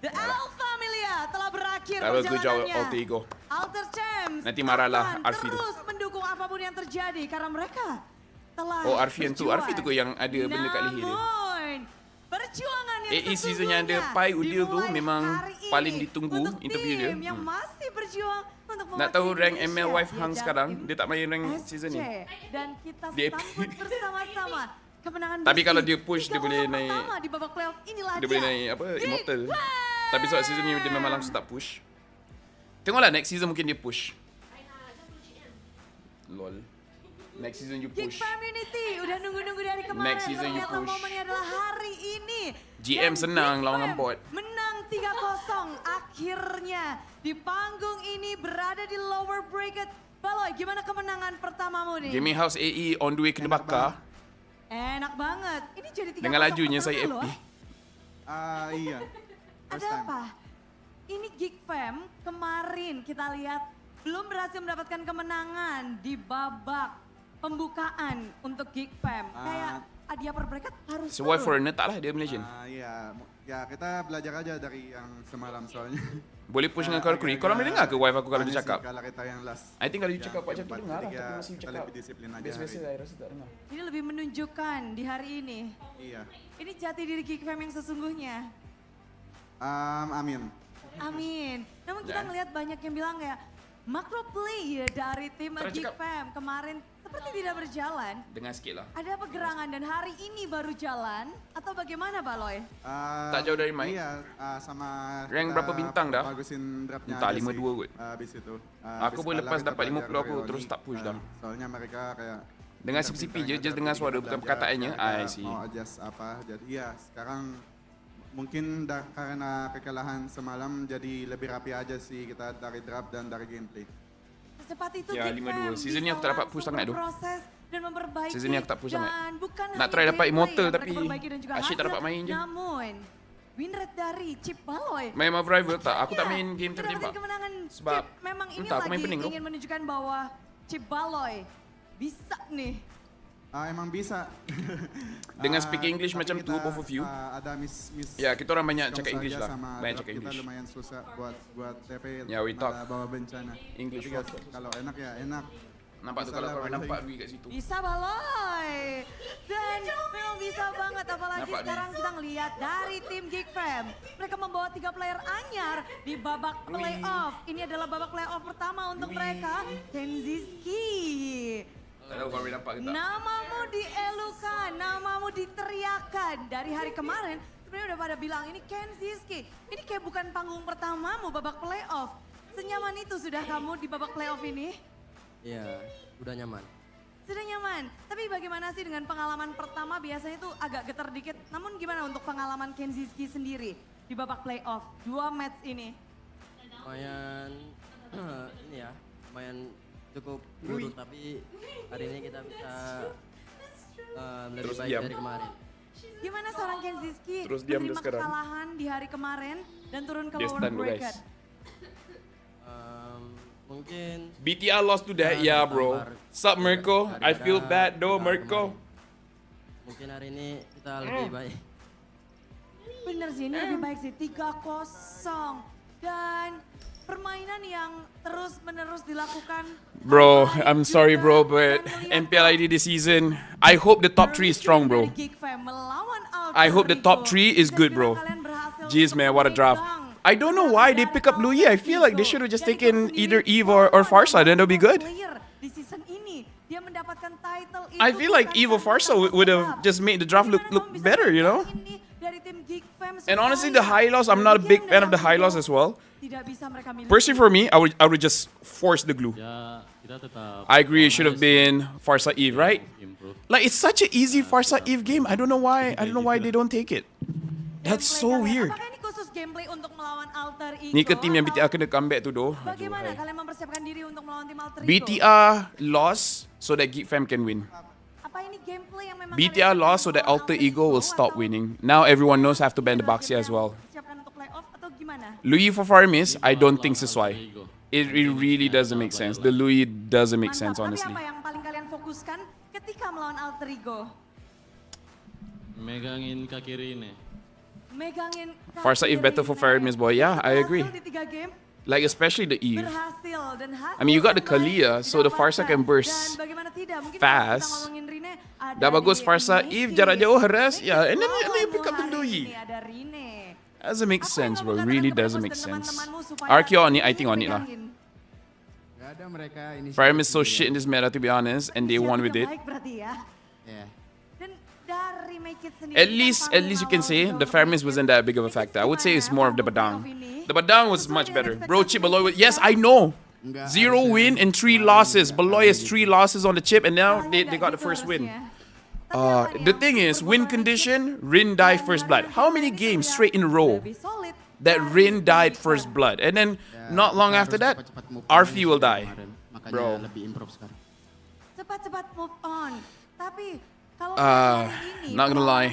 The L Familia telah berakhir perjalanannya. Alter Ego. Alter Champs nanti marahlah Arfi tu. Terus mendukung apapun yang terjadi karena mereka telah Arfi yang tu. Arfi tu yang ada benda kat leher dia. Perjuangan yang AE season yang ada Pai Udil tu memang paling ditunggu interview dia. Yang masih berjuang untuk nak tahu rank ML Wife Hang sekarang, dia tak main rank season ni. Dan kita sambut bersama-sama kemenangan. Tapi kalau dia push dia boleh naik. Di babak playoff inilah dia boleh naik apa? Immortal. Tapi sebab season ni dia memang langsung tak push. Tengoklah next season mungkin dia push. Lol. Next season you push. Geek Community udah nunggu-nunggu dari kemarin. Next season you push. Momennya adalah hari ini. GM senang lawan dengan bot. Menang 3-0 akhirnya di panggung ini berada di lower bracket. Baloy, gimana kemenangan pertamamu nih? Gaming House AE on the way kena bakar. Enak banget. Ini jadi 3-0. Dengan lajunya saya FP. Iya. Ada apa? Ini Geek Fam kemarin kita lihat belum berhasil mendapatkan kemenangan di babak pembukaan untuk Geek Fam. Kayak Adia per bracket harus Survive Foreigner tak lah dia Malaysian. Iya, ya kita belajar aja dari yang semalam soalnya. Boleh push dengan Korang. Korang boleh dengar ke wife aku kalau dia cakap? Kalau kita yang last. I think kalau dia cakap macam tu dengar lah, tapi masih cakap. Lebih disiplin aja. Biasa-biasa saya rasa tak dengar. Ini lebih menunjukkan di hari ini. Iya. Ini jati diri Geek Fam yang sesungguhnya. Amin. Amin. Namun kita ngelihat banyak yang bilang kayak Makro play dari tim Geek Fam kemarin seperti tidak berjalan. Dengar sikit lah. Ada pegerangan dan hari ini baru jalan atau bagaimana Baloy? Tak jauh dari mic. Iya, sama Rank berapa bintang dah? bagusin draftnya Tak, aja 52 sih. kot. Habis itu. Aku boleh lepas dapat 50 aku terus tak push dah. Soalnya mereka kayak Dengar CPCP je, just dengar suara bukan perkataannya. I see. Mau adjust apa, jadi ya sekarang mungkin karena kekalahan semalam jadi lebih rapi aja sih kita dari draft dan dari gameplay. Secepat itu Ya, Geek 52. Fam Season ni aku tak dapat push sangat tu. Proses dan memperbaiki. Season ni aku tak push sangat. Dan bukan Nak hanya try dapat gameplay immortal yang tapi mereka perbaiki dan juga asyik tak hasil, dapat main je. Namun win rate dari Chip Baloy. Main Marvel Rival tak, aku tak main game Mendapatkan tertembak. kemenangan Sebab Chip. Memang ini entah, aku main lagi pening tu. ingin menunjukkan bahwa Chip Baloy bisa nih. Emang bisa. Dengan speak English tapi macam tu, kita, both of you. Ada Ya, kita orang banyak cakap saja English lah. sama Banyak draft cakap kita English. lumayan susah buat TP. Ya, we talk. Bawa bencana. English Tapi first. kalau enak ya enak. Nampak tu Bisa kalau lah, kau Baloy. nampak duit kat situ. Bisa Baloy. Dan memang bisa banget apalagi Nampak sekarang kita ngelihat dari tim Geek Fam. Mereka membawa 3 player anyar di babak playoff. Ini adalah babak playoff pertama untuk mereka. Kenziski. Tak tahu kau boleh nampak ke tak. Namamu dielukan, namamu diteriakan. Dari hari kemarin sebenarnya udah pada bilang ini Kenziski. Ini kayak bukan panggung pertamamu babak playoff. Senyaman itu sudah kamu di babak playoff ini? Iya, udah nyaman. Sudah nyaman. Tapi bagaimana sih dengan pengalaman pertama biasanya itu agak getar dikit. Namun gimana untuk pengalaman Kenziski sendiri di babak playoff 2 match ini? Lumayan ini ya, lumayan cukup buruk tapi hari ini kita bisa lebih Terus baik diam. dari kemarin. Gimana seorang Kenziski Terus diam dia menerima sekarang. kekalahan di hari kemarin dan turun ke Dia lower stand dulu, bracket? guys. Mungkin BTR lost to that, yeah bro. Sup Mirko? I feel bad though Mirko. mungkin hari ini kita lebih baik. Bener sih, ini lebih baik sih 3-0. Dan permainan yang terus-menerus dilakukan. Bro, I'm sorry bro, but MPL ID this season, I hope the top 3 is strong bro. I hope the top 3 is good bro. Jeez man, what a draft. I don't know why they pick up Louis. I feel like they should have just taken either Eve or Farsa, then they'll be good. Di season ini dia mendapatkan title itu. I feel like Eve or Farsa would have just made the draft look better, you know? Dari tim Geek Fam And honestly, the high loss, I'm not a big fan of the high loss as well. tidak bisa mereka miliki. Personally for me, I would just force the glue. Ya, kita tetap I agree it should have been Farsa Eve, right? Like it's such an easy Farsa Eve game. I don't know why they don't take it. That's so weird. Apakah ini khusus gameplay untuk melawan Alter Ego? Ni ke tim yang BTR kena comeback tu doh. Bagaimana kalian mempersiapkan diri untuk melawan tim Alter Ego? BTR lost so that Geek Fam can win. Apa ini gameplay yang memang BTR lost so that Alter Ego will stop winning. Now everyone knows I have to ban the Baxi as well. Siapkan untuk playoff atau gimana? Louis for Farmis, I don't think sesuai. It really doesn't make sense. The Louis doesn't make sense honestly. Tapi apa yang paling kalian fokuskan ketika melawan Alter Ego? megangin kaki Rine. Megangin Farsa Eve better for Farmis boy. Yeah, I agree. Berhasil di 3 game. Like especially the Eve. Berhasil dan hasil I mean, you got the terbaik Kalia, so the Farsa can didapatkan. burst Dan bagaimana tidak? Mungkin fast. kalau kita ngomongin Rine, ada Dah bagus di Farsa Mickey. Eve jarak jauh harass. Yeah, and then Mickey you pick up the hari Louis. ini ada Rine. Doesn't make Apa yang sense, kamu bro. katakan Really kepada doesn't bos make dan sense. teman-temanmu supaya Arkeo on it, I think on it lah. megangin? Gak ada mereka ini. Farm is so shit in this meta to be honest, and they won with it. Baik berarti ya. Yeah. Dan dari Make It sendiri, At least you can say the Farmis wasn't that big of a factor. I would say it's more of the Badang. The Badang was much better. Bro, Chip Beloy, yes, I know. 0 win and 3 losses. Beloy has 3 losses on the chip, and now they got the first win. The thing is, win condition, Rin died first blood. How many games straight in a row that Rin died first blood? And then not long after that, Arfi will die. Bro. Cepat-cepat move on. Tapi kalau Not gonna lie,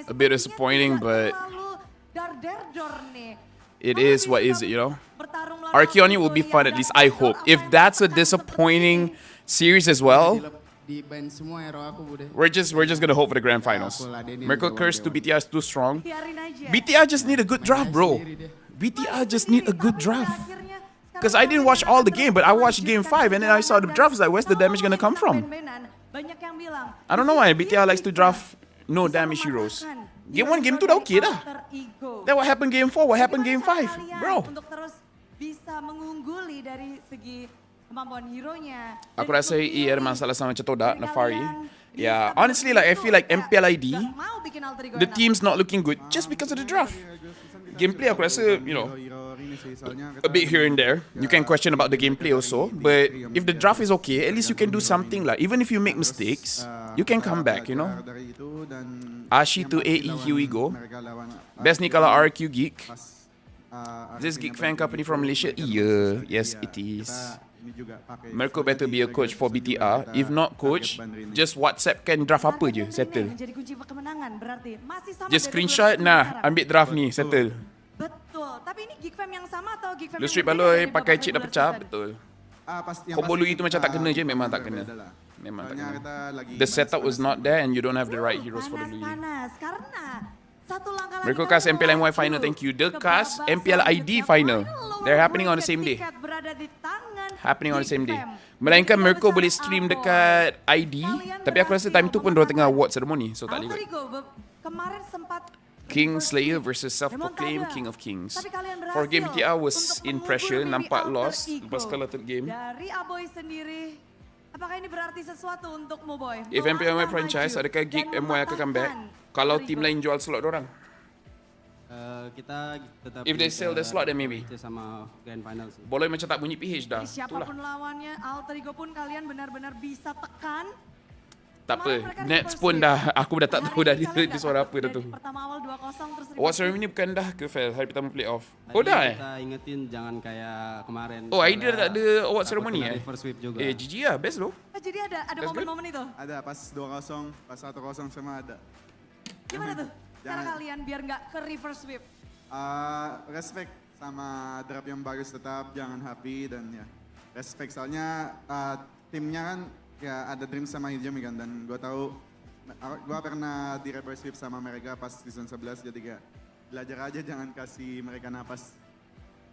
a bit disappointing, but it is what is it, you know? Archeoni will be fun at least, I hope. If that's a disappointing series as well, we're just gonna hope for the grand finals. Miracle Curse to BTR is too strong. BTR just need a good draft, bro. BTR just need a good draft. Because I didn't watch all the game, but I watched game 5 and then I saw the draft. I was like, where's the damage gonna come from? I don't know why BTR likes to draft no damage heroes. Game 1, game 2 dah okay dah. Then what happened game 4? What happened game 5? Bro. Untuk terus bisa mengungguli dari segi kemampuan hero-nya. Aku rasa ada masalah sama Cetodak, Faii. Yeah, honestly, like I feel like MPLID, the team's not looking good just because of the draft. Gameplay, aku rasa, you know, a bit here and there. You can question about the gameplay also, but if the draft is okay, at least you can do something lah. Even if you make mistakes, you can come back, you know. Ashi to AE, here we go. Best ni kalau RQ Geek. This Geek fan company from Malaysia? Yeah, yes it is. Mereka better be a coach for BTR. If not coach, just WhatsApp kan draft apa je, settle. Just screenshot, nah ambil draft ni, settle. Betul, tapi ini Geek Fam yang sama atau Geek Fam Lu yang strip baloi, pakai cheat dah pecah, betul. Combo Lui itu macam tak kena je, memang tak kena. Memang tak kena. The setup was not there and you don't have the right heroes for the Lui. Panas, karena satu langkah lagi Mereka cast MPL MY final, thank you. The cast MPL ID final. They're happening on the same day. Happening on the same day. Melainkan mereka boleh stream dekat ID, tapi aku rasa time tu pun diorang tengah award ceremony, so tak lihat. Kemarin sempat King Slayer versus self-proclaimed King of Kings. For game BTR was in pressure, nampak lost lepas kalah third game. Dari Aboy sendiri, apakah ini berarti sesuatu untukmu, Boy? If MPL MY franchise, adakah Geek MY akan comeback? Kalau tim lain jual slot dorang? Kita tetap If they sell the slot, then maybe. Sama grand final sih. Boleh macam tak bunyi PH dah. Siapapun lawannya, Alter Ego pun kalian benar-benar bisa tekan. Tak apa, Nets pun dah, aku dah tak tahu dah di suara apa dah tu. Pertama awal 2-0 terus. Watch ceremony bukan dah ke Fel, hari pertama playoff? Oh dah Kita ingetin jangan kayak kemarin. Oh, idea tak ada award ceremony First sweep juga. GG lah, best loh. Jadi ada momen-momen itu? Ada, pas 2-0, pas 1-0 sama ada. Gimana tuh? Cara kalian biar nggak ke reverse sweep? Respect sama draft yang bagus tetap, jangan happy dan ya respect soalnya timnya kan ya ada Dream sama Hijami kan dan gue tahu gue pernah di reverse sweep sama mereka pas season 11 jadi kayak belajar aja jangan kasih mereka napas.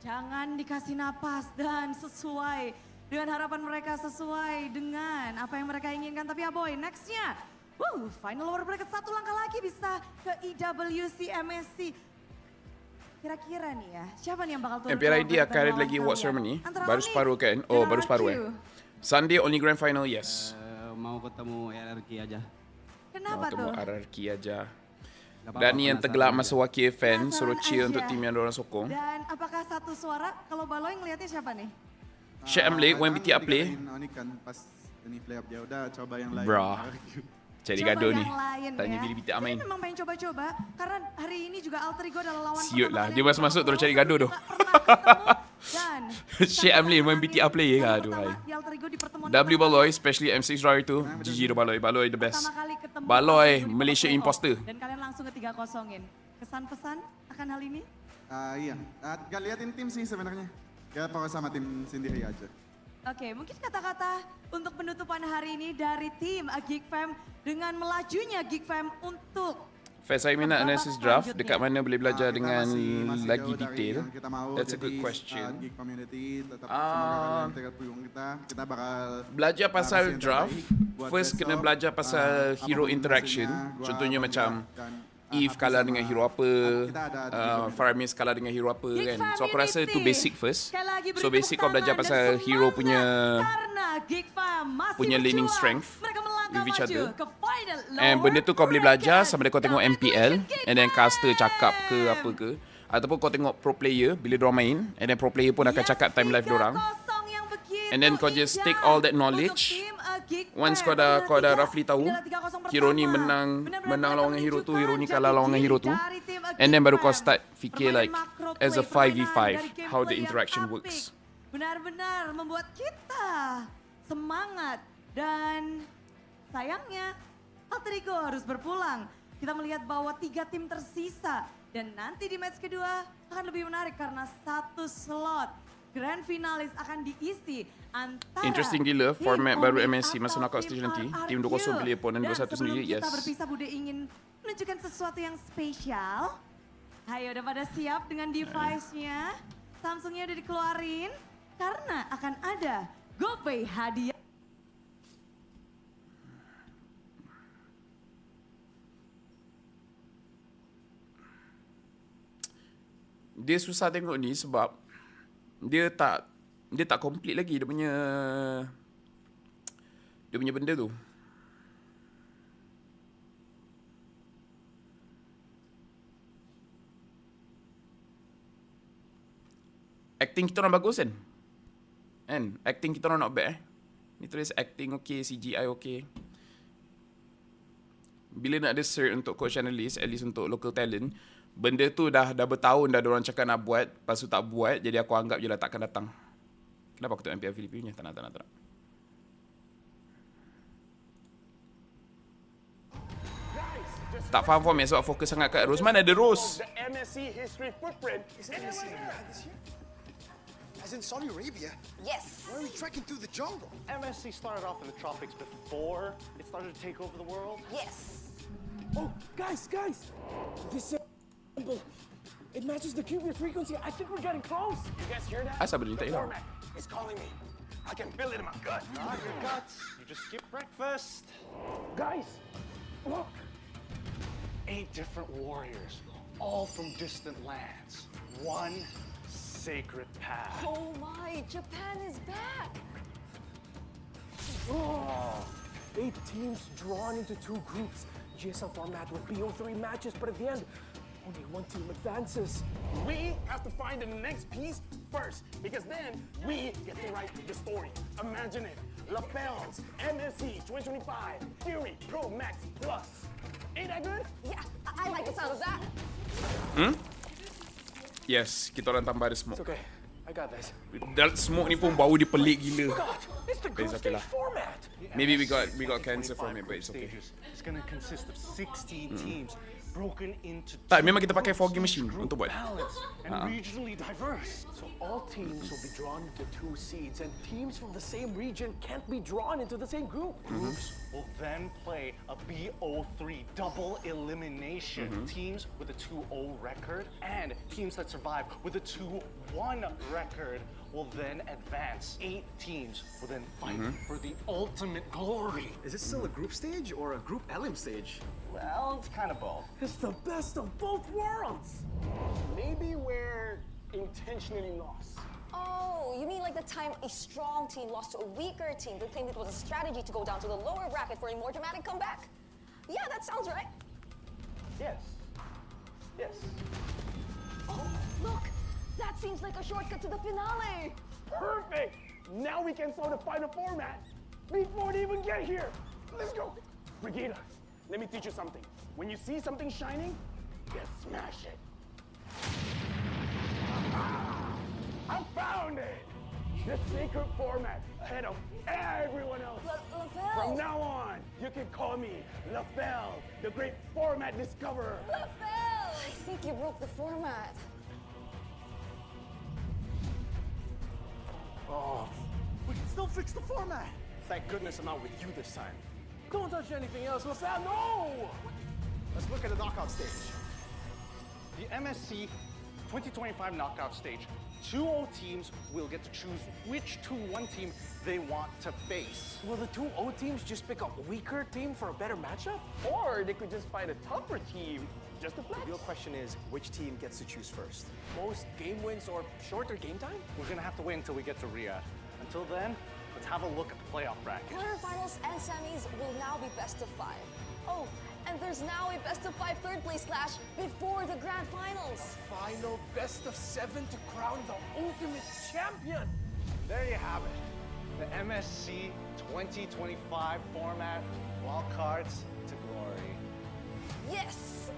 Jangan dikasih napas dan sesuai dengan harapan mereka, sesuai dengan apa yang mereka inginkan. Tapi ya boy, nextnya, final lower bracket satu langkah lagi bisa ke IWC MSC. Kira-kira nih ya, siapa nih yang bakal turun? MPLID akan ada lagi award ceremony. Baru separuh kan? Oh, baru separuh Sunday only grand final, yes. Mau ketemu RRQ aja. Kenapa tuh? Mau ketemu RRQ aja. Dan ni yang tergelak masa wakil fan, suruh cheer untuk tim yang diorang sokong. Dan apakah satu suara? Kalau Baloi ngeliatnya siapa nih? Syed Amlik, when BTR play. Onic kan pas ini play up dia udah coba yang lain. Bro. Cari gaduh ni. Tanya ya. bila BTR main. Memang pengen coba-coba karena hari ini juga Alter Ego adalah lawan. Siut lah, dia masuk terus cari gaduh tu. Syed Amlik when BTR play ya, aduh hai. W Baloi, especially M6 Rari tu. GG tu Baloi, Baloi the best. Baloi Malaysia imposter. Dan kalian langsung ke 3-0-in. Kesan-pesan akan hal ini? Iya, gak liatin tim sih sebenarnya. Gak fokus sama tim sendiri aja. Oke, mungkin kata-kata untuk penutupan hari ini dari tim Geek Fam dengan melajunya Geek Fam untuk Faii, saya minat analysis draft, dekat mana boleh belajar dengan lagi detail? That's a good question. Geek community tetap semoga kalian dukung kita bakal belajar pasal draft, first kena belajar pasal hero interaction. Contohnya macam Eve kalah dengan hero apa, Faramis kalah dengan hero apa kan. So aku rasa tu basic first. So basic kau belajar pasal hero punya laning strength with each other. And benda tu kau boleh belajar sama ada kau tengok MPL and then caster cakap ke apa ke. Ataupun kau tengok pro player bila diorang main and then pro player pun akan cakap time life diorang. And then kau just take all that knowledge. Once kau dah roughly tahu hero ni menang lawan hero tu, hero ni kalah lawan hero tu, and then baru kau start fikir like as a 5v5 how the interaction works. Benar-benar membuat kita semangat dan sayangnya Alter Ego harus berpulang. Kita melihat bahwa 3 tim tersisa dan nanti di match kedua akan lebih menarik karena 1 slot grand finalis akan diisi antara interesting gila format baru MSC masa knockout stage nanti. Tim 2-0 pilih opponent 2-1 sendiri, yes. Kita berpisah, Bude ingin menunjukkan sesuatu yang spesial. Ayo, udah pada siap dengan device-nya? Samsung-nya udah dikeluarin karena akan ada GoPay hadiah. Dia susah tengok ni sebab dia tak complete lagi dia punya benda tu. Acting kita orang bagus kan? Acting kita orang not bad Ni tulis acting okay, CGI okay. Bila nak ada cert untuk coach analyst, at least untuk local talent, benda tu dah bertahun dah diorang cakap nak buat, lepas tu tak buat, jadi aku anggap je lah takkan datang. Kenapa aku tengok MPL Filipina? Tak nak. Tak faham format sebab fokus sangat kat Rose. Mana ada Rose? The MSC history footprint. Is MSC this year? As in Saudi Arabia? Yes. Why are we trekking through the jungle? MSC started off in the tropics before it started to take over the world. Yes. Oh, guys! This symbol, it matches the cubic frequency. I think we're getting close. You guys hear that? Asal boleh The tak hilang? format is calling me. I can feel it in my gut. Not your guts. You just skip breakfast. Guys, look. 8 different warriors, all from distant lands. One sacred path. Oh my, Japan is back. Oh, 8 teams drawn into 2 groups. GSL format with BO3 matches, but at the end, only 1 team advances. We have to find the next piece first, because then we get to write the story. Imagine it. Laphel's MSC 2025 Fury Pro Max Plus. Ain't that good? Yeah, I like the sound of that. Yes, kita orang tambah ada It's smoke. okay. I got this. Smoke ni pun bau dia pelik gila. God, it's the But group it's okay stage lah. format. Maybe we got cancer from it, but it's okay. It's going to consist of 16 teams broken into Tak, memang kita pakai fogging machine untuk buat. balanced and regionally diverse. So all teams will be drawn into 2 seeds, and teams from the same region can't be drawn into the same group. Groups will then play a BO3 double elimination. Teams with a 2-0 record and teams that survive with a 2-1 record will then advance. 8 teams will then fight for the ultimate glory. Is it still a group stage or a group elim stage? Well, it's kind of both. It's the best of both worlds. Maybe we're intentionally lost. Oh, you mean like the time a strong team lost to a weaker team but claimed it was a strategy to go down to the lower bracket for a more dramatic comeback? Yeah, that sounds right. Yes. Oh, look! That seems like a shortcut to the finale! Perfect! Now we can solidify the format before they even get here. Let's go. Brigida, let me teach you something. When you see something shining, you smash it. I found it! The sacred format ahead of everyone else. Laphel! From now on, you can call me Laphel, the great format discoverer. Laphel! I think you broke the format. Oh, we can still fix the format. Thank goodness I'm not with you this time. Don't touch anything else, Laphel, no! Let's look at the knockout stage. The MSC 2025 knockout stage. 2-0 teams will get to choose which 2-1 team they want to face. Will the 2-0 teams just pick a weaker team for a better matchup? Or they could just fight a tougher team just to flex? The real question is, which team gets to choose first? Most game wins or shorter game time? We're gonna have to wait until we get to Riyadh. Until then, let's have a look at the playoff bracket. Quarterfinals and semis will now be best of 5. Oh, and there's now a best of 5 third place clash before the grand finals. Final best of 7 to crown the ultimate champion. There you have it. The MSC 2025 format, wildcards to glory. Yes!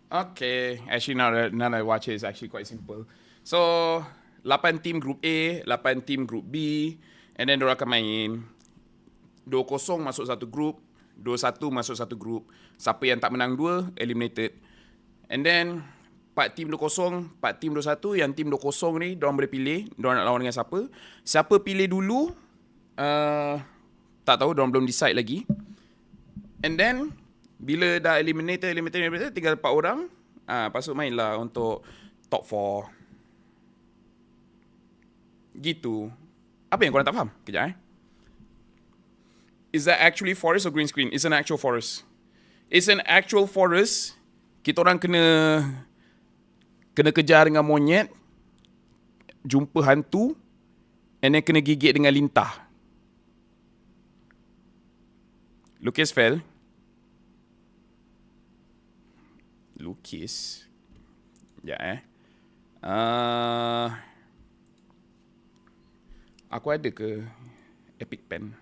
Okay, actually now that I watch it, it's actually quite simple. So, 8 team group A, 8 team group B, and then diorang akan main 2-0 masuk satu group, 2-1 masuk satu group. Siapa yang tak menang 2, eliminated. And then 4 team 2-0, 4 team 2-1, yang team 2-0 ni diorang boleh pilih diorang nak lawan dengan siapa. Siapa pilih dulu, tak tahu, diorang belum decide lagi. And then bila dah eliminated, tinggal 4 orang, lepas tu mainlah untuk top 4. Gitu. Apa yang korang tak faham? Kejap Is that actually forest or green screen? It's an actual forest. It's an actual forest. Kita orang kena kejar dengan monyet, jumpa hantu, and then kena gigit dengan lintah. Lucas fell. Lucas. Ya aku ada ke Epic Pen?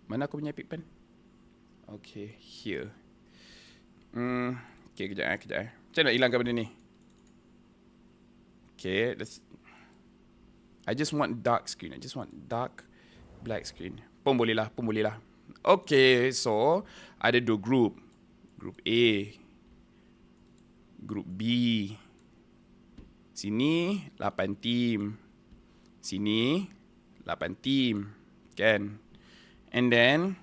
Mana aku punya Epic Pen? Okay, here. Okay, kejap. Macam nak hilangkan benda ni? Okay, I just want dark screen. I just want dark black screen. Pun boleh lah. Okay, so ada 2 group. Group A. Group B. Sini 8 team. Sini 8 team. Kan? And then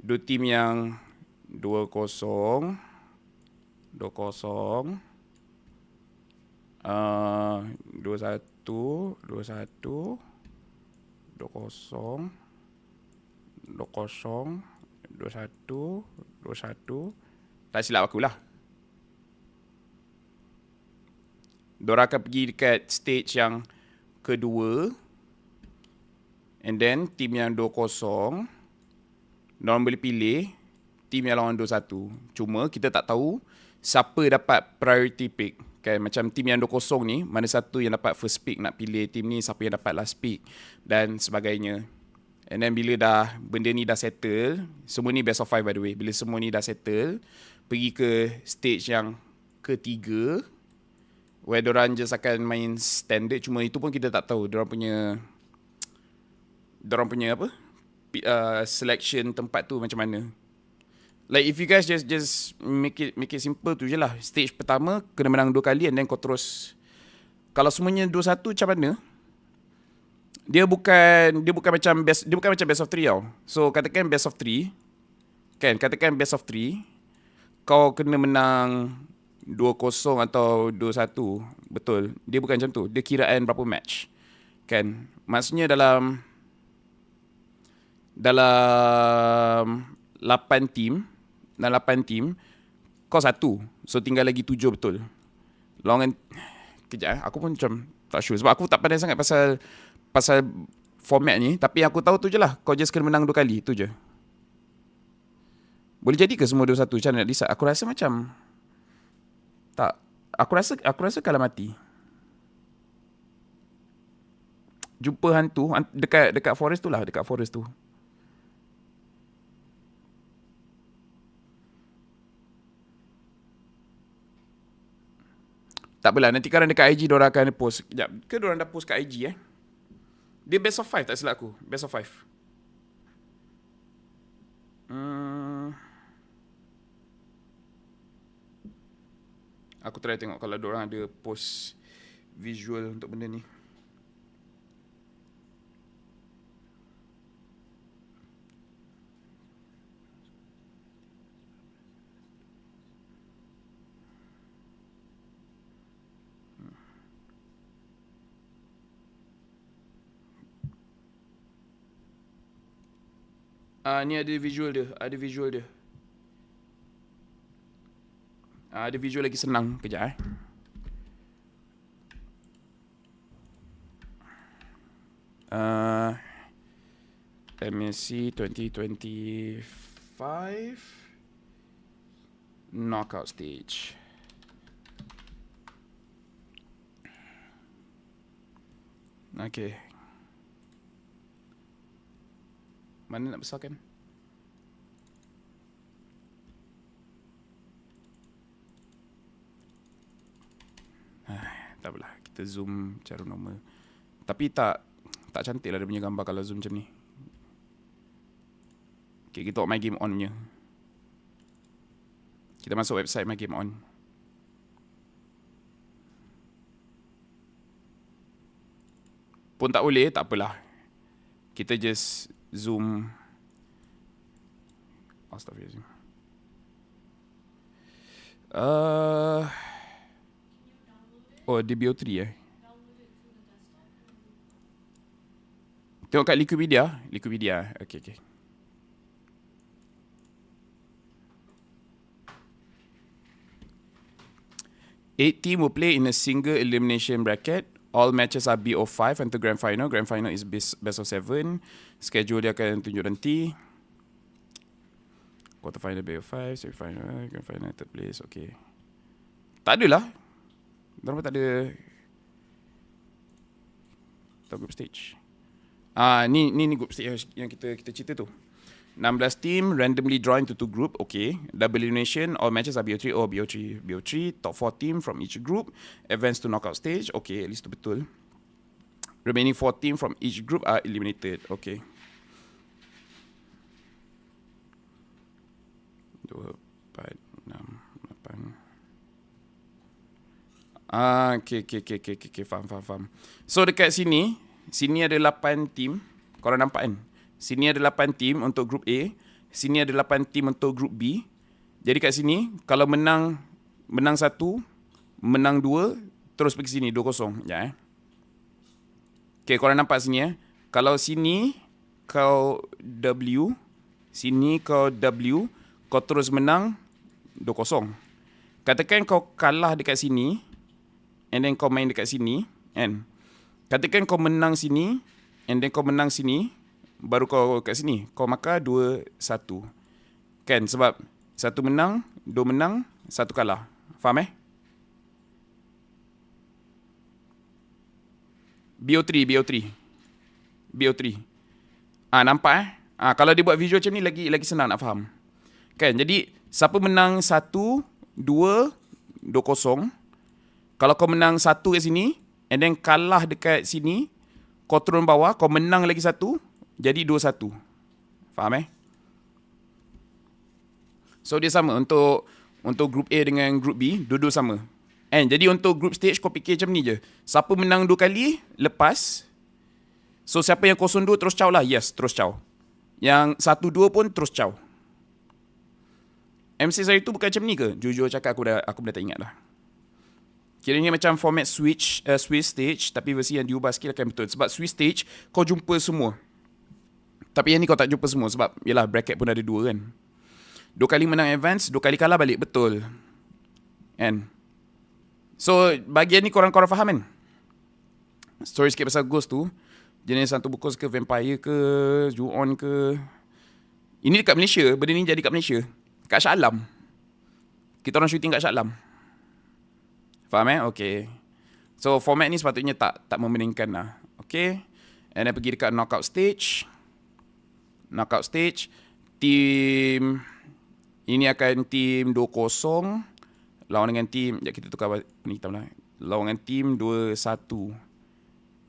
2 team yang 2-0, 2-1, 2-1, 2-1, 2-0, 2-0, 2-1, 2-1. Tak silap aku lah. Diorang akan pergi dekat stage yang kedua. And then team yang 2-0, diorang boleh pilih team yang lawan 2-1. Cuma kita tak tahu siapa dapat priority pick. Kan? Macam team yang 2-0 ni, mana satu yang dapat first pick nak pilih team ni, siapa yang dapat last pick dan sebagainya. And then bila benda ni dah settle, semua ni best of 5 by the way. Bila semua ni dah settle, pergi ke stage yang ketiga, where diorang just akan main standard. Cuma itu pun kita tak tahu diorang punya apa? Selection tempat tu macam mana. Like if you guys just make it simple tu je lah. Stage pertama kena menang 2 kali and then kau terus. Kalau semuanya 2-1 macam mana? Dia bukan macam best of 3 tau. So katakan best of 3. Kan, katakan best of 3. Kau kena menang 2-0 atau 2-1. Betul. Dia bukan macam tu. Dia kiraan berapa match. Kan? Maksudnya dalam 8 team, kau 1. So tinggal lagi 7 betul. Kejap aku pun macam tak sure sebab aku tak pandai sangat pasal format ni, tapi aku tahu tu je lah. Kau just kena menang 2 kali, tu je. Boleh jadi ke semua 2-1 macam nak decide? Aku rasa macam tak. Aku rasa kalah mati. Jumpa hantu dekat forest tu lah, dekat forest tu. Tak apalah, nanti kadang dekat IG diorang akan post. Sekejap, ke diorang dah post kat IG Dia best of 5 tak silap aku. Best of 5. Aku try tengok kalau diorang ada post visual untuk benda ni. Ni ada visual dia. Ada visual lagi senang. Kejap Let me see. 2025 knockout stage. Okay. Mana nak besarkan? Tak apalah, kita zoom cara normal. Tapi tak cantik lah dia punya gambar kalau zoom macam ni. Okay, kita tengok My Game On punya. Kita masuk website My Game On. Pun tak boleh, tak apalah. Kita just zoom Astaghfirullahaladzim. Di BO3 Tengok kat Wikipedia. Okay. Eight team will play in a single elimination bracket. All matches are BO5 until Grand Final. Grand Final is best of 7. Schedule dia akan tunjuk nanti. Quarter final BO5, semi final, Grand Final, third place. Okay. Tak adalah. Diorang tak ada group stage. Ni group stage yang kita cerita tu. 16 team randomly draw into 2 group. Okay. Double elimination. All matches are BO3. BO3. Top 4 team from each group advance to knockout stage. Okay, at least tu betul. Remaining 4 team from each group are eliminated. Okay. 2, 4, 6, 8. Okay. Faham. So dekat sini ada 8 team. Korang nampak kan? Sini ada 8 team untuk group A. Sini ada 8 team untuk group B. Jadi kat sini, kalau menang 1, menang 2, terus pergi sini, 2-0. Sekejap Okay, korang nampak sini Kalau sini kau W, sini kau W, kau terus menang 2-0. Katakan kau kalah dekat sini, and then kau main dekat sini, kan? Katakan kau menang sini, and then kau menang sini, baru kau kat sini. Kau markah 2-1. Kan? Sebab 1 menang, 2 menang, 1 kalah. Faham BO3. Nampak kalau dia buat visual macam ni lagi senang nak faham. Kan? Jadi siapa menang 1, 2, 2-0. Kalau kau menang 1 kat sini, and then kalah dekat sini, kau turun bawah, kau menang lagi 1, jadi 2-1. Faham So dia sama untuk group A dengan group B, dua-dua sama. Jadi untuk group stage kau fikir macam ni je. Siapa menang 2 kali, lepas. So siapa yang 0-2 terus caw lah. Yes, terus caw. Yang 1-2 pun terus caw. MC saya tu bukan macam ni ke? Jujur cakap aku dah tak ingat lah. Kiranya macam format Swiss stage, tapi versi yang diubah sikit akan betul. Sebab Swiss stage kau jumpa semua. Tapi yang ni kau tak jumpa semua sebab yelah bracket pun ada 2 kan. 2 kali menang advance, 2 kali kalah balik, betul. Kan? So bahagian ni korang faham kan? Story sikit pasal Ghost tu. Jenis hantu bukus ke, vampire ke, Ju-on ke. Ini dekat Malaysia, benda ni jadi kat Malaysia. Kat Shah Alam. Kita orang shooting kat Shah Alam. Faham Okay. So format ni sepatutnya tak memeningkan lah. Okay. And then pergi dekat knockout stage. Team ini akan team 2-0 lawan dengan team, kita tukar ni hitam lah. Lawan dengan team 2-1.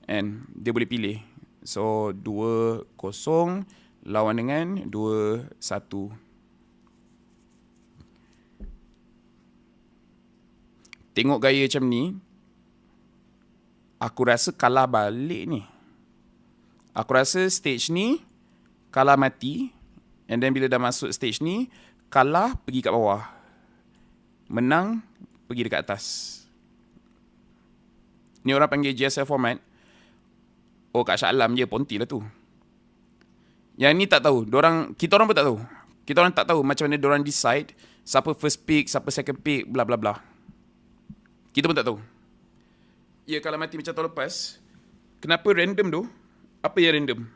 And dia boleh pilih. So 2-0 lawan dengan 2-1. Tengok gaya macam ni, aku rasa kalah balik ni. Aku rasa stage ni kalah mati, and then bila dah masuk stage ni, kalah pergi kat bawah, menang pergi dekat atas. Ni orang panggil GSL format. Kat Shah Alam je, Ponti lah tu. Yang ni tak tahu, kita orang pun tak tahu. Kita orang tak tahu macam mana diorang decide siapa first pick, siapa second pick, bla bla bla. Kita pun tak tahu. Ya, kalau mati macam tahun lepas, kenapa random tu? Apa yang random?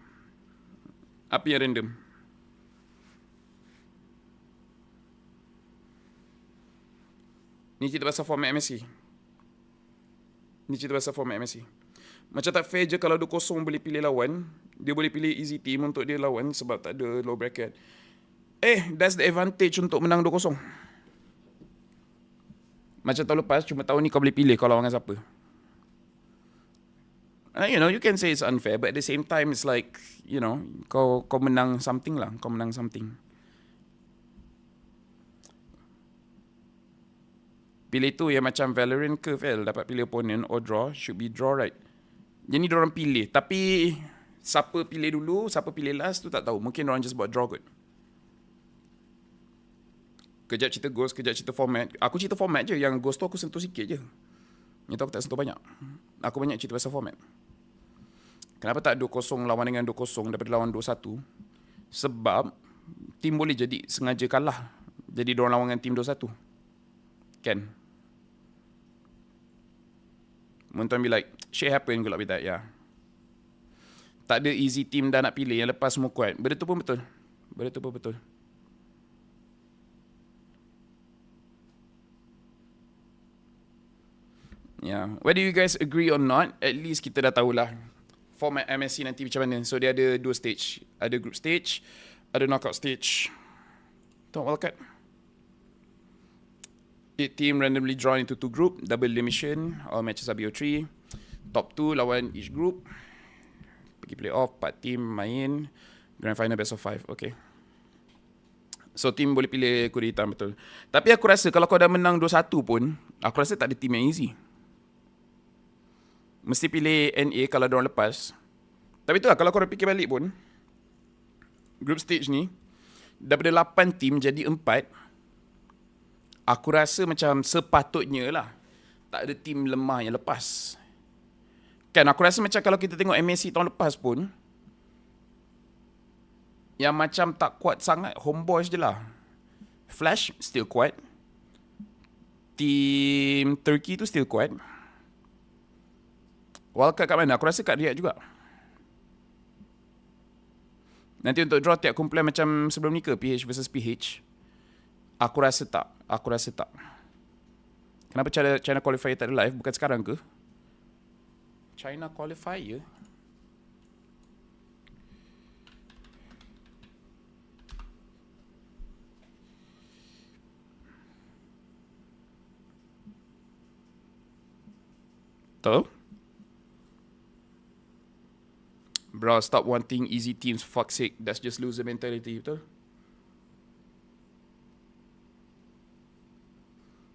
Ni cerita pasal format MSC. Macam tak fair je kalau 2-0 boleh pilih lawan. Dia boleh pilih easy team untuk dia lawan sebab tak ada low bracket. That's the advantage untuk menang 2-0. Macam tahun lepas, cuma tahun ni kau boleh pilih kau lawan dengan siapa. You can say it's unfair, but at the same time, it's like, kau menang something lah. Kau menang something. Pilih tu yang macam Valorant ke, Vel, dapat pilih opponent or draw, should be draw, right? Jadi diorang pilih. Tapi, siapa pilih dulu, siapa pilih last tu tak tahu. Mungkin diorang just buat draw kot. Kejap cerita Ghost, kejap cerita format. Aku cerita format je. Yang Ghost tu aku sentuh sikit je. Yang tu aku tak sentuh banyak. Aku banyak cerita pasal format. Kenapa tak 2-0 lawan dengan 2-0 daripada lawan 2-1? Sebab tim boleh jadi sengaja kalah. Jadi diorang lawan dengan tim 2-1. Kan? Tuan be like, shit happen good like that, yeah. Tak ada easy team dah nak pilih. Yang lepas semua kuat. Benda tu pun betul. Benda tu pun betul. Yeah. Whether you guys agree or not, at least kita dah tahulah format MSC nanti macam mana. So dia ada 2 stage. Ada group stage, ada knockout stage. Tengok wildcard. 8 team randomly drawn into 2 group, double elimination, all matches are BO3. Top 2 lawan each group. Pergi playoff, 4 team main. Grand final best of 5, okay. So team boleh pilih kuda hitam, betul. Tapi aku rasa kalau kau dah menang 2-1 pun, aku rasa tak ada team yang easy. Mesti pilih NA kalau diorang lepas. Tapi itulah, kalau korang fikir balik pun, group stage ni, daripada 8 team jadi 4, aku rasa macam sepatutnya lah tak ada team lemah yang lepas. Kan aku rasa macam kalau kita tengok MSC tahun lepas pun, yang macam tak kuat sangat Homeboys je lah. Flash still kuat. Team Turkey tu still kuat. Wildcard kat mana? Aku rasa kat Riyadh juga. Nanti untuk draw tiap kumpulan macam sebelum ni ke? PH versus PH? Aku rasa tak. Aku rasa tak. Kenapa China qualifier tak ada live? Bukan sekarang ke? China qualifier? Tahu? Bro, stop wanting easy teams for fuck's sake. That's just loser mentality, betul?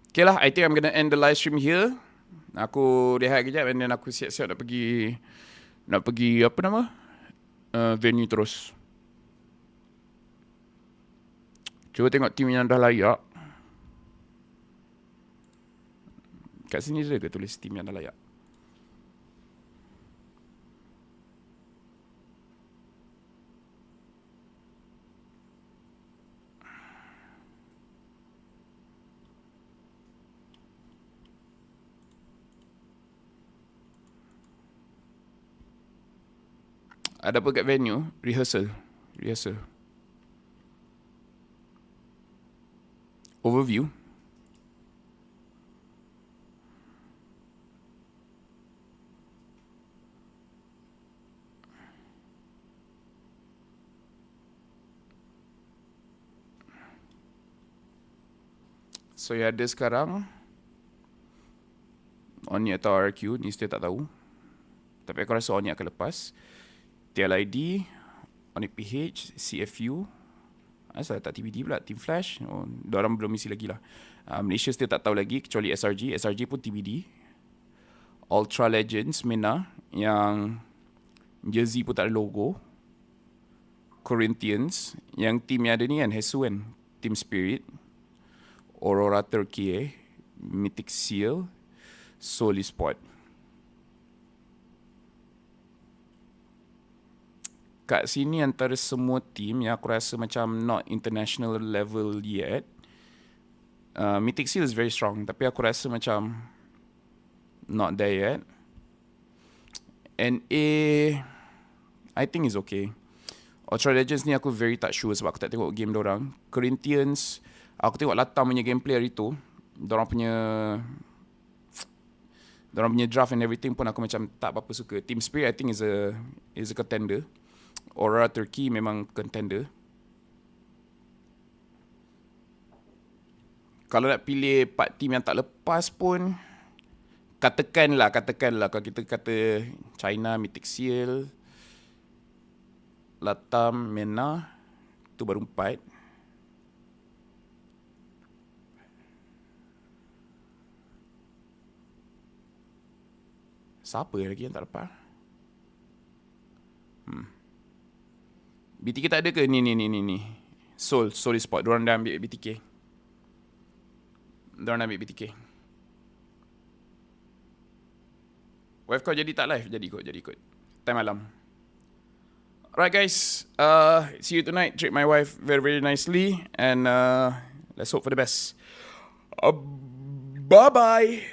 Okay lah, I think I'm gonna end the live stream here. Aku rehat kejap and then aku siap-siap nak pergi apa nama? Venue terus. Cuba tengok team yang dah layak. Kat sini ada ke tulis team yang dah layak? Ada apa kat venue? Rehearsal. Overview. So yang ada sekarang Onic atau RQ ni saya tak tahu. Tapi aku rasa Onic akan lepas. TLID, Onic PH, CFU. Asal tak TBD pula, Team Flash. Diorang belum isi lagi lah. Malaysia still tak tahu lagi kecuali SRG. SRG pun TBD. Ultra Legends, MENA. Yang jersey pun tak ada logo. Corinthians. Yang team yang ada ni kan, Hesu kan. Team Spirit. Aurora Turkey. Mythic Seal. Soli Sport. Kat sini antara semua team yang aku rasa macam not international level yet, Mythic Seal is very strong, tapi aku rasa macam not there yet. NA I think is okay. Ultra Legends ni aku very tak sure sebab aku tak tengok game dorang. Corinthians, aku tengok Latam punya gameplay hari tu. Dorang punya draft and everything pun aku macam tak apa-apa suka. Team Spirit I think is a contender. Aurora Turkey memang contender. Kalau nak pilih 4 team yang tak lepas pun, katakanlah kalau kita kata China, Mythic Seal, Latam, MENA, tu baru 4. Siapa lagi yang tak lepas? BTK tak ada ke? Ni. Soul Sport. Diorang dah ambil BTK. Diorang ambil BTK. Wife kau jadi tak live? Jadi kot. Time malam. Alright guys, see you tonight. Treat my wife very, very nicely. And let's hope for the best. Bye-bye.